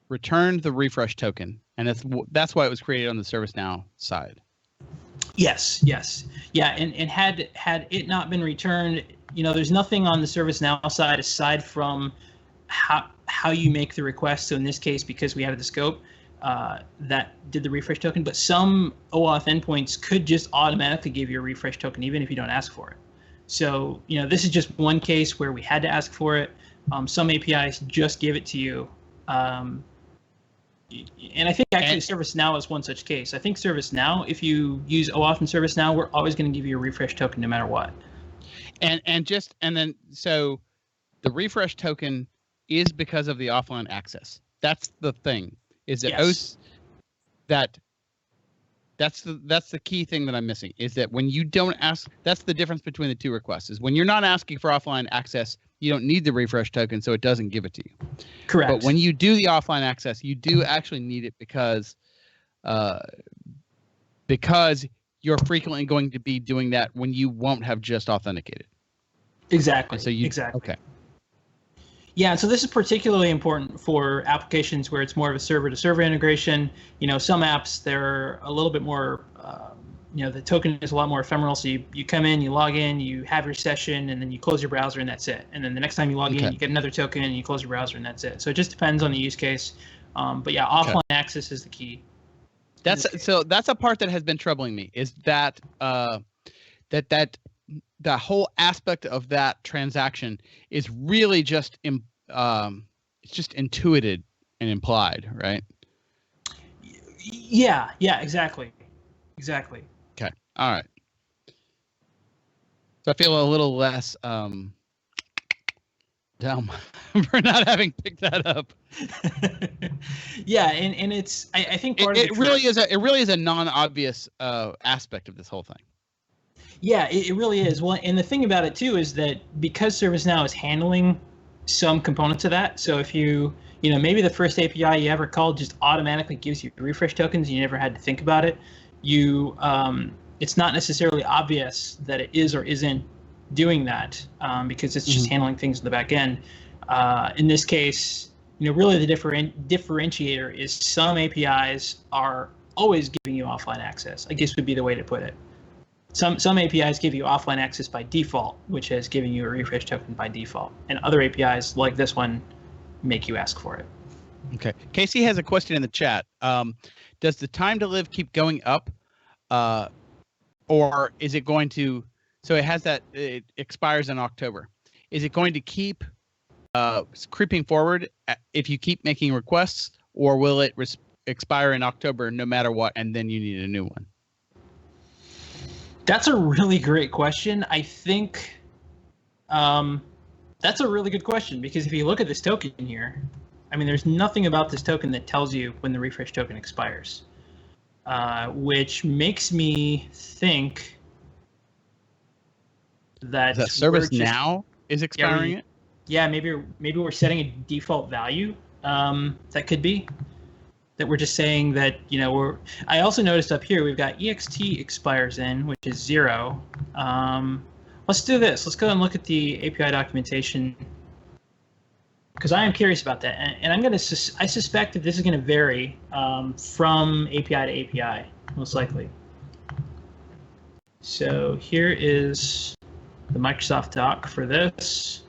returned the refresh token, and that's why it was created on the ServiceNow side. Yes. Yeah. And had it not been returned, there's nothing on the ServiceNow side aside from how you make the request. So in this case, because we added the scope, that did the refresh token, but some OAuth endpoints could just automatically give you a refresh token even if you don't ask for it. So this is just one case where we had to ask for it. Some APIs just give it to you, and I think actually ServiceNow is one such case. I think ServiceNow, if you use OAuth in ServiceNow, we're always going to give you a refresh token no matter what. So the refresh token is because of the offline access. That's the thing. Is that yes. that That's the key thing that I'm missing, is that when you don't ask, that's the difference between the two requests, is when you're not asking for offline access, you don't need the refresh token, so it doesn't give it to you. Correct. But when you do the offline access, you do actually need it because you're frequently going to be doing that when you won't have just authenticated. Exactly. And so exactly. Okay. Yeah, so this is particularly important for applications where it's more of a server-to-server integration. Some apps, they're a little bit more, the token is a lot more ephemeral. So you come in, you log in, you have your session, and then you close your browser, and that's it. And then the next time you log in, you get another token, and you close your browser, and that's it. So it just depends on the use case. But yeah, offline access is the key. That's a part that has been troubling me, is that the whole aspect of that transaction is really just it's just intuited and implied, right? Yeah, exactly. Okay, all right. So I feel a little less dumb for not having picked that up. Yeah, and it's I think part it really is a non-obvious aspect of this whole thing. Yeah, it really is. Well, and the thing about it too is that because ServiceNow is handling some components of that, so if maybe the first API you ever called just automatically gives you refresh tokens and you never had to think about it, it's not necessarily obvious that it is or isn't doing that because it's just handling things in the back end. In this case, really the differentiator is some APIs are always giving you offline access, I guess would be the way to put it. Some APIs give you offline access by default, which is giving you a refresh token by default. And other APIs, like this one, make you ask for it. Okay. Casey has a question in the chat. Does the time to live keep going up? Or is it going to... So it expires in October. Is it going to keep creeping forward if you keep making requests? Or will it expire in October no matter what, and then you need a new one? That's a really great question. I think that's a really good question, because if you look at this token here, there's nothing about this token that tells you when the refresh token expires, which makes me think that ServiceNow is expiring it. Yeah, maybe we're setting a default value. That could be. That we're just saying that, I also noticed up here, we've got ext expires in, which is 0. Let's do this. Let's go and look at the API documentation, because I am curious about that. And I suspect that this is going to vary from API to API, most likely. So here is the Microsoft doc for this.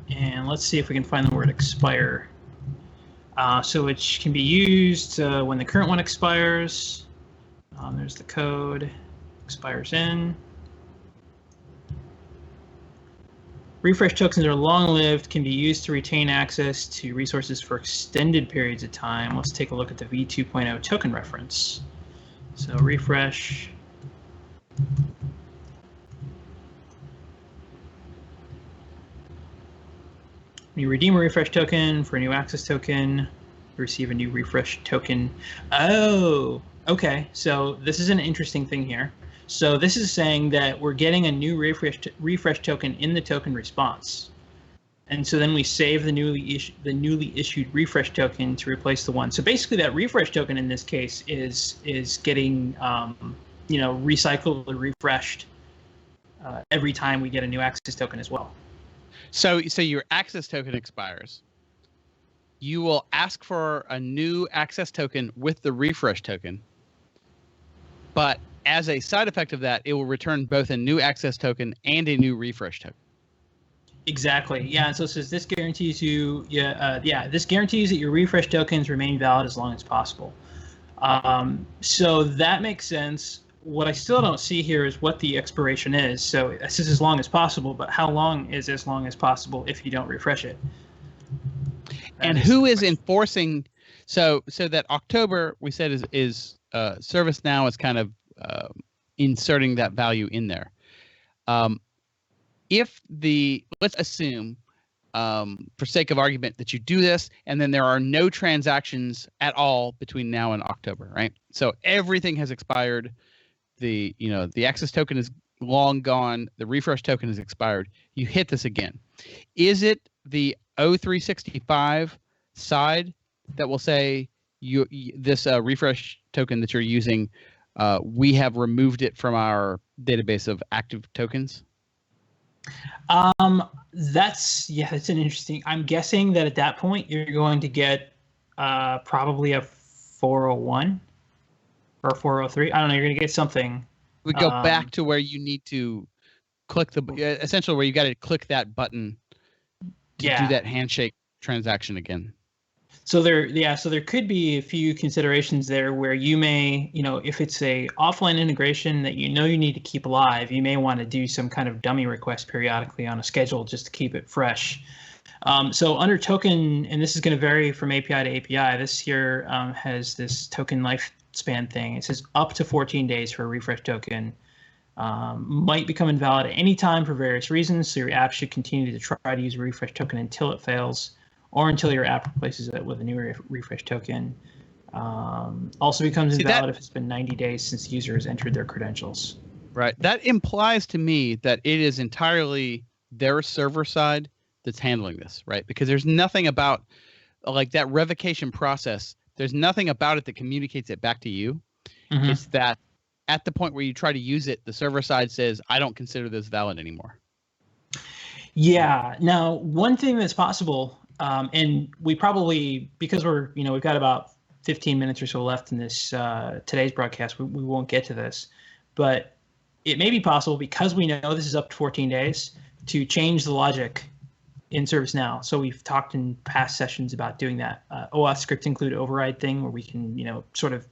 And let's see if we can find the word expire. So which can be used when the current one expires. There's the code, expires in. Refresh tokens are long-lived, can be used to retain access to resources for extended periods of time. Let's take a look at the v2.0 token reference. So refresh. When you redeem a refresh token for a new access token, you receive a new refresh token. Oh, okay. So this is an interesting thing here. So this is saying that we're getting a new refresh token in the token response. And so then we save the newly issued refresh token to replace the one. So basically that refresh token in this case is getting recycled or refreshed every time we get a new access token as well. So your access token expires. You will ask for a new access token with the refresh token. But as a side effect of that, it will return both a new access token and a new refresh token. Exactly. Yeah. And so it says this guarantees you, this guarantees that your refresh tokens remain valid as long as possible. So that makes sense. What I still don't see here is what the expiration is. So it says as long as possible, but how long is as long as possible if you don't refresh it? And who is enforcing? So that October we said is ServiceNow is kind of inserting that value in there. Let's assume for sake of argument, that you do this, and then there are no transactions at all between now and October, right? So everything has expired. The access token is long gone. The refresh token is expired. You hit this again. Is it the O365 side that will say this refresh token that you're using, we have removed it from our database of active tokens? That's an interesting. I'm guessing that at that point you're going to get probably a 401 or 403. I don't know. You're going to get something. We go back to where you need to click essentially where you got to click that button to do that handshake transaction again. So there could be a few considerations there where you may, if it's a offline integration that you need to keep alive, you may want to do some kind of dummy request periodically on a schedule just to keep it fresh. So under token, and this is going to vary from API to API, this here has this token lifespan thing. It says up to 14 days for a refresh token. Might become invalid at any time for various reasons, so your app should continue to try to use a refresh token until it fails, or until your app replaces it with a new refresh token. Also becomes invalid if it's been 90 days since the user has entered their credentials. Right. That implies to me that it is entirely their server side that's handling this, right? Because there's nothing about like that revocation process. There's nothing about it that communicates it back to you. Mm-hmm. It's that at the point where you try to use it, the server side says, I don't consider this valid anymore. Yeah. Now, one thing that's possible, and we probably, because we've got about 15 minutes or so left in this today's broadcast, we won't get to this, but it may be possible, because we know this is up to 14 days, to change the logic in ServiceNow. So we've talked in past sessions about doing that OAuth script include override thing, where we can sort of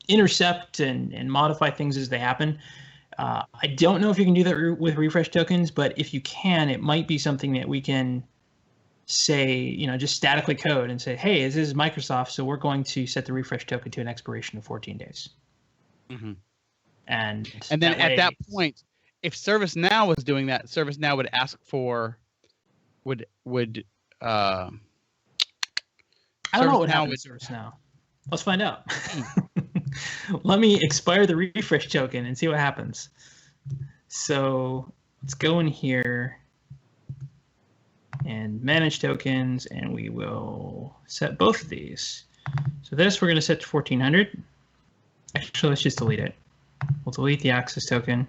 intercept and modify things as they happen. I don't know if you can do that with refresh tokens, but if you can, it might be something that we can say, just statically code and say, hey, this is Microsoft, so we're going to set the refresh token to an expiration of 14 days. Mm-hmm. And then at that point, if ServiceNow was doing that, ServiceNow would ask for, I don't know what happened with ServiceNow. Let's find out. Let me expire the refresh token and see what happens. So let's go in here and manage tokens, and we will set both of these. So this we're going to set to 1400. Actually, let's just delete it. We'll delete the access token.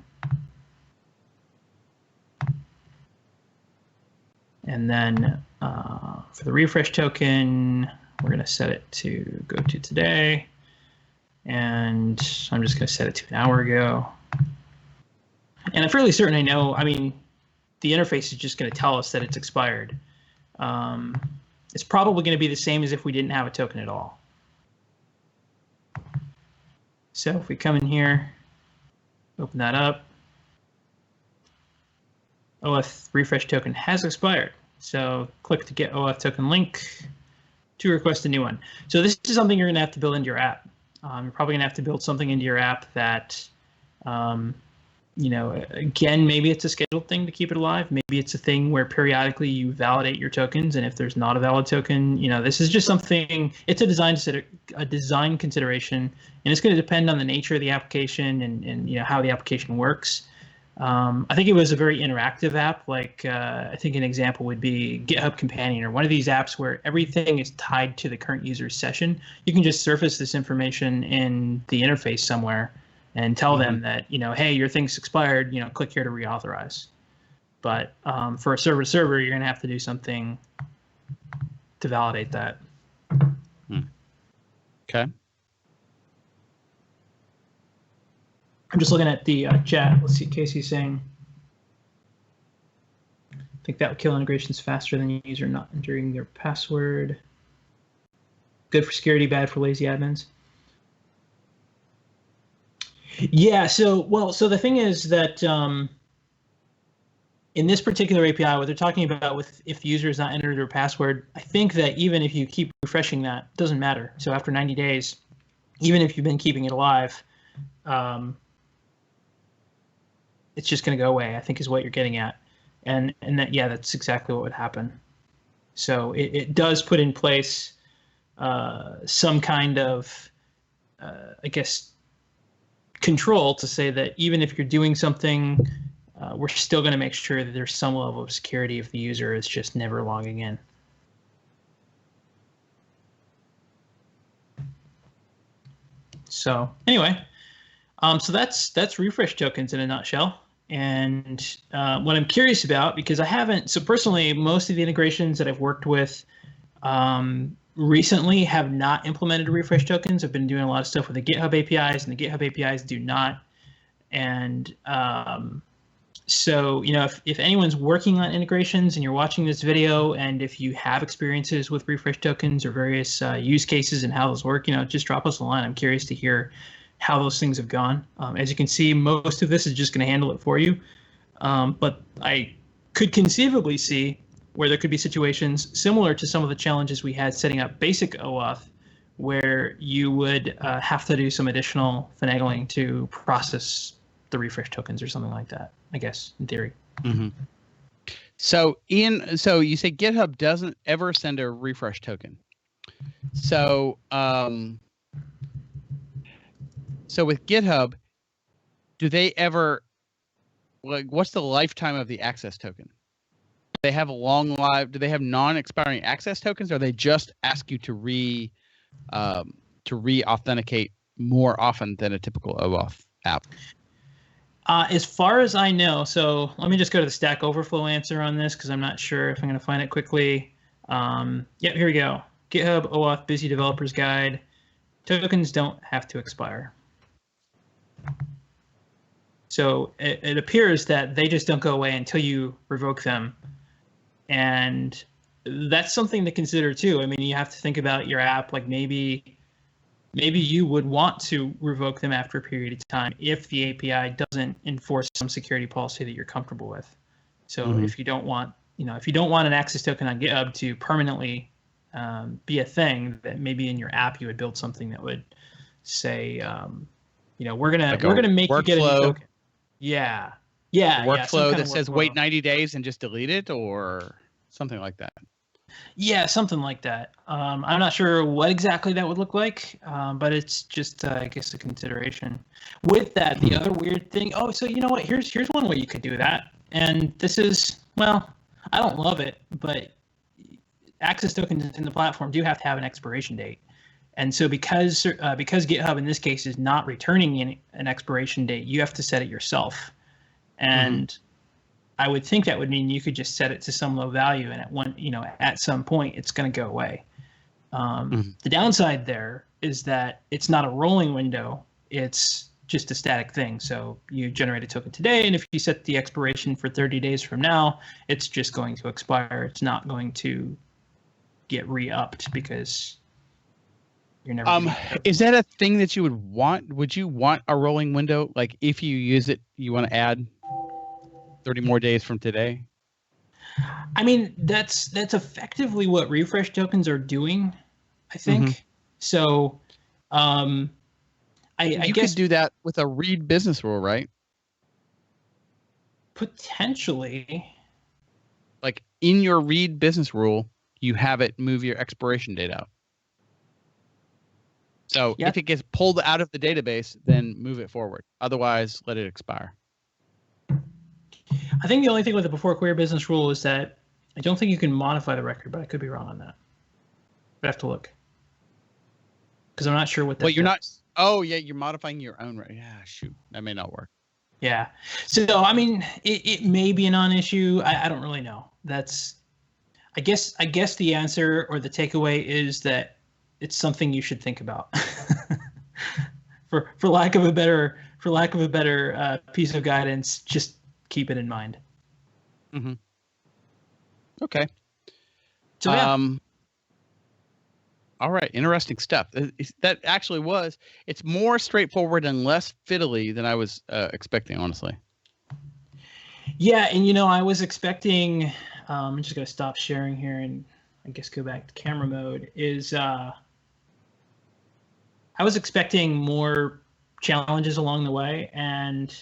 And then for the refresh token, we're going to set it to go to today. And I'm just going to set it to an hour ago. And I'm fairly certain the interface is just going to tell us that it's expired. It's probably going to be the same as if we didn't have a token at all. So if we come in here, open that up, OAuth refresh token has expired. So click to get OAuth token link to request a new one. So this is something you're going to have to build into your app. You're probably going to have to build something into your app that, again, maybe it's a scheduled thing to keep it alive. Maybe it's a thing where periodically you validate your tokens, and if there's not a valid token, this is just something. It's a design consideration, and it's going to depend on the nature of the application and how the application works. I think it was a very interactive app. Like I think an example would be GitHub Companion, or one of these apps where everything is tied to the current user's session. You can just surface this information in the interface somewhere and tell them that, hey, your thing's expired, click here to reauthorize. But for a server-to-server, you're going to have to do something to validate that. Okay. I'm just looking at the chat. Let's see, Casey's saying, I think that would kill integrations faster than user not entering their password. Good for security, bad for lazy admins. Yeah, so the thing is that in this particular API, what they're talking about with if the user has not entered their password, I think that even if you keep refreshing that, it doesn't matter. So after 90 days, even if you've been keeping it alive, it's just going to go away, I think is what you're getting at. and that, yeah, that's exactly what would happen. So it does put in place some kind of, I guess, control to say that even if you're doing something, we're still going to make sure that there's some level of security if the user is just never logging in. So anyway, so that's refresh tokens in a nutshell. And what I'm curious about, because I haven't, so personally, most of the integrations that I've worked with recently have not implemented refresh tokens. I've been doing a lot of stuff with the GitHub APIs, and the GitHub APIs do not. And so, if anyone's working on integrations and you're watching this video, and if you have experiences with refresh tokens or various use cases and how those work, just drop us a line. I'm curious to hear how those things have gone. As you can see, most of this is just going to handle it for you. But I could conceivably see where there could be situations similar to some of the challenges we had setting up basic OAuth, where you would have to do some additional finagling to process the refresh tokens or something like that, I guess, in theory. Mm-hmm. So so you say GitHub doesn't ever send a refresh token. So so with GitHub, do they ever, like, what's the lifetime of the access token? Do they have a long life? Do they have non-expiring access tokens, or they just ask you to re-authenticate more often than a typical OAuth app? As far as I know, so let me just go to the Stack Overflow answer on this, because I'm not sure if I'm going to find it quickly. Yep, here we go. GitHub OAuth Busy Developers Guide. Tokens don't have to expire. So it appears that they just don't go away until you revoke them. And that's something to consider too. I mean, you have to think about your app, like maybe you would want to revoke them after a period of time if the API doesn't enforce some security policy that you're comfortable with. So if you don't want, an access token on GitHub to permanently be a thing, that maybe in your app you would build something that would say, we're gonna make you get a new token. Yeah. Workflow that says wait 90 days and just delete it, or something like that. Yeah, something like that. I'm not sure what exactly that would look like, but it's just, I guess, a consideration. With that, the other weird thing. Oh, so you know what? Here's one way you could do that, and this is, well, I don't love it, but access tokens in the platform do have to have an expiration date, and so because GitHub in this case is not returning an expiration date, you have to set it yourself, and I would think that would mean you could just set it to some low value, and at some point it's going to go away. The downside there is that it's not a rolling window; it's just a static thing. So you generate a token today, and if you set the expiration for 30 days from now, it's just going to expire. It's not going to get re-upped because you're never. Is that a thing that you would want? Would you want a rolling window? Like if you use it, you want to add 30 more days from today? I mean, that's effectively what refresh tokens are doing, I think. So I guess could do that with a read business rule, right? Potentially. Like in your read business rule, you have it move your expiration date out. So if it gets pulled out of the database, then move it forward. Otherwise, let it expire. I think the only thing with the before query business rule is that I don't think you can modify the record, but I could be wrong on that. I'd have to look, because I'm not sure what that. Well, you're not. Oh yeah, you're modifying your own. Right? Yeah, shoot, that may not work. Yeah. So I mean, it may be a non-issue. I don't really know. That's. I guess the answer or the takeaway is that it's something you should think about. for lack of a better piece of guidance, just keep it in mind. Okay. So yeah. All right, interesting stuff. That actually was. It's more straightforward and less fiddly than I was expecting, honestly. Yeah, and I was expecting. I'm just gonna stop sharing here and I guess go back to camera mode. I was expecting more challenges along the way, and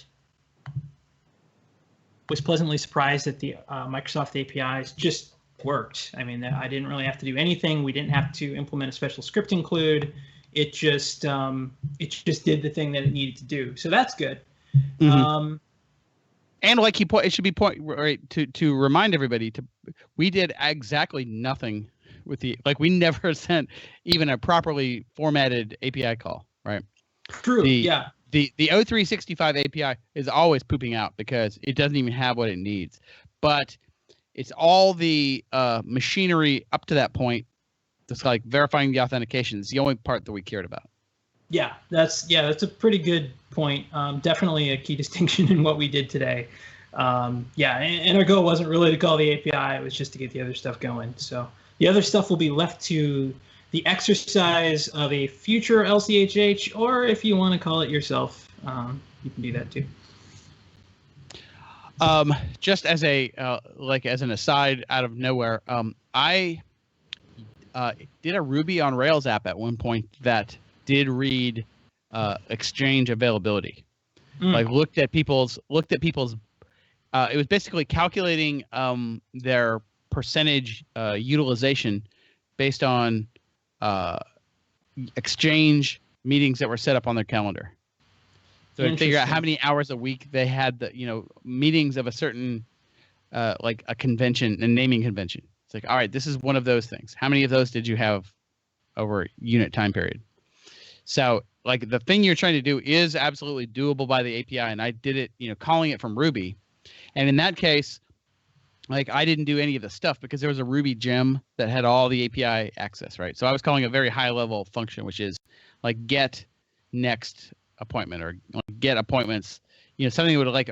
was pleasantly surprised that the Microsoft APIs just worked. I mean, I didn't really have to do anything. We didn't have to implement a special script include. It just did the thing that it needed to do. So that's good. Mm-hmm. And like it should be right to remind everybody we did exactly nothing with we never sent even a properly formatted API call, right? True. Yeah. The O365 API is always pooping out because it doesn't even have what it needs. But it's all the machinery up to that point, just like verifying the authentication is the only part that we cared about. Yeah, that's a pretty good point. Definitely a key distinction in what we did today. And our goal wasn't really to call the API; it was just to get the other stuff going. So the other stuff will be left to the exercise of a future LCHH, or if you want to call it yourself, you can do that too. Just as as an aside out of nowhere, I did a Ruby on Rails app at one point that did read exchange availability. Looked at people's it was basically calculating their percentage utilization based on exchange meetings that were set up on their calendar. So to figure out how many hours a week they had meetings of a certain like a convention, a naming convention. It's like, all right, this is one of those things. How many of those did you have over a unit time period? So like the thing you're trying to do is absolutely doable by the API. And I did it, calling it from Ruby. And in that case, like I didn't do any of the stuff because there was a Ruby gem that had all the API access, right? So I was calling a very high level function, which is like get next appointment or get appointments, something that would like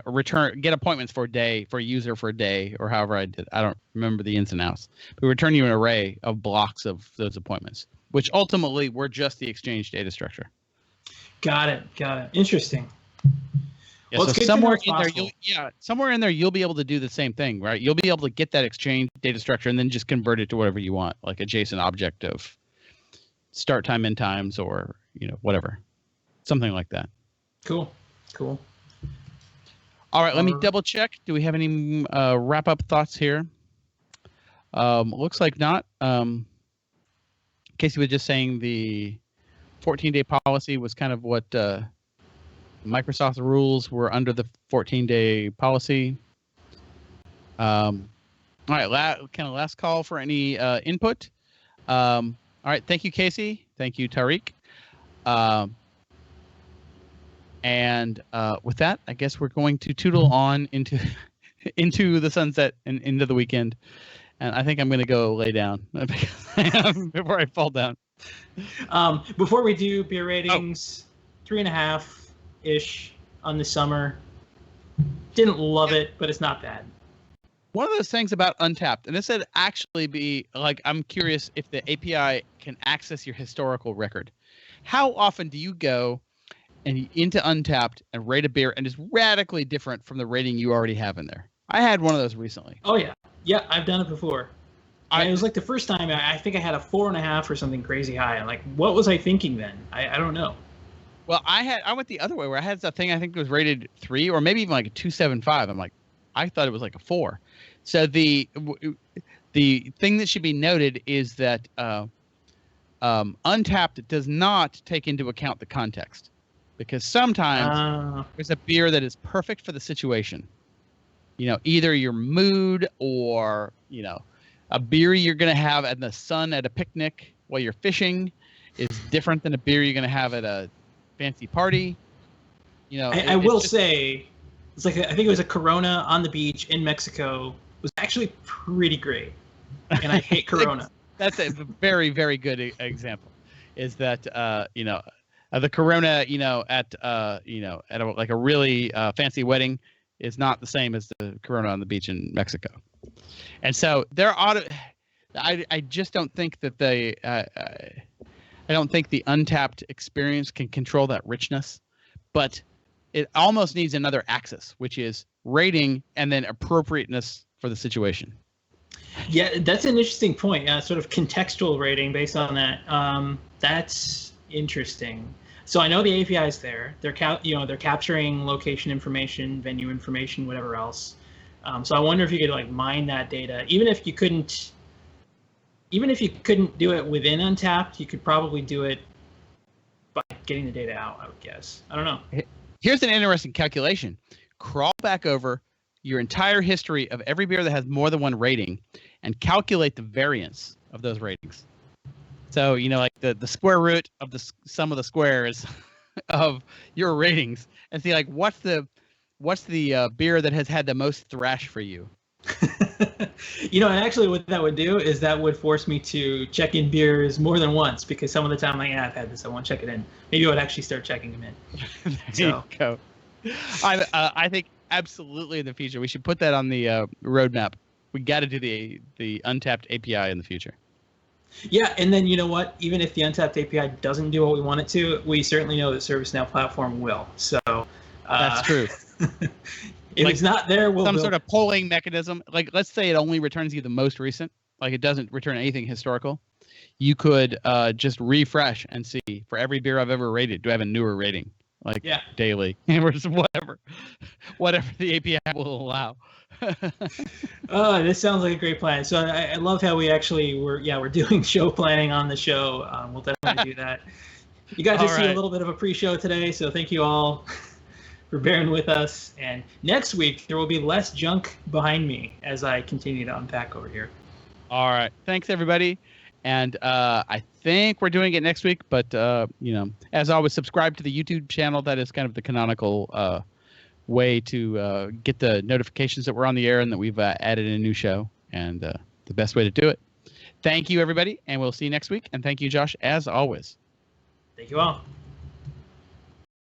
get appointments for a day, for a user for a day, or however I did. I don't remember the ins and outs, but return you an array of blocks of those appointments, which ultimately were just the exchange data structure. Got it. Interesting. Yeah, so somewhere in there, you'll be able to do the same thing, right? You'll be able to get that exchange data structure and then just convert it to whatever you want, like a JSON object of start time, end times, or whatever, something like that. Cool. All right, let me double check. Do we have any wrap up thoughts here? Looks like not. Casey was just saying the 14-day policy was kind of what Microsoft rules were under the 14-day policy. All right, last call for any input. All right, thank you, Casey. Thank you, Tariq. And with that, I guess we're going to tootle on into the sunset and into the weekend. And I think I'm going to go lay down before I fall down. Before we do beer ratings, 3.5-ish on the summer. Didn't love it, but it's not bad. One of those things about Untapped, and this would actually be like, I'm curious if the API can access your historical record. How often do you go into Untapped and rate a beer and it's radically different from the rating you already have in there? I had one of those recently. Oh yeah. Yeah, I've done it before. It was like the first time I think I had a 4.5 or something crazy high. I'm like, what was I thinking then? I don't know. Well, I went the other way where I had that thing I think was rated 3 or maybe even like a 2.75. I'm like, I thought it was like a 4. So the thing that should be noted is that Untapped does not take into account the context, because sometimes there's a beer that is perfect for the situation. Either your mood or a beer you're going to have in the sun at a picnic while you're fishing is different than a beer you're going to have at a fancy party. I will say, it's like I think it was a Corona on the beach in Mexico. It was actually pretty great, and I hate Corona. That's a very, very good example. Is that the Corona at like a really fancy wedding is not the same as the Corona on the beach in Mexico, and so I just don't think that I don't think the Untapped experience can control that richness, but it almost needs another axis, which is rating and then appropriateness for the situation. Yeah, that's an interesting point. Sort of contextual rating based on that. That's interesting. So I know the API is there. They're capturing location information, venue information, whatever else. So I wonder if you could like mine that data, even if you couldn't do it within Untapped, you could probably do it by getting the data out, I would guess. I don't know. Here's an interesting calculation. Crawl back over your entire history of every beer that has more than one rating and calculate the variance of those ratings. So, like the square root of the sum of the squares of your ratings, and see like what's the beer that has had the most thrash for you. And actually what that would do is that would force me to check in beers more than once, because some of the time I've had this, I won't check it in. Maybe I would actually start checking them in. There you go. I think absolutely in the future we should put that on the roadmap. We got to do the Untapped API in the future. Yeah, and then you know what? Even if the Untapped API doesn't do what we want it to, we certainly know that ServiceNow platform will. So that's true. If it's not there, we'll sort of polling mechanism. Like, let's say it only returns you the most recent. Like, it doesn't return anything historical. You could just refresh and see for every beer I've ever rated, do I have a newer rating? Like daily, or just whatever the API will allow. Oh, this sounds like a great plan. So I love how we actually we're doing show planning on the show. We'll definitely do that. You got to see a little bit of a pre-show today, so thank you all for bearing with us. And next week, there will be less junk behind me as I continue to unpack over here. All right. Thanks, everybody. And I think we're doing it next week. But, as always, subscribe to the YouTube channel. That is kind of the canonical way to get the notifications that we're on the air and that we've added a new show. And the best way to do it. Thank you, everybody. And we'll see you next week. And thank you, Josh, as always. Thank you all.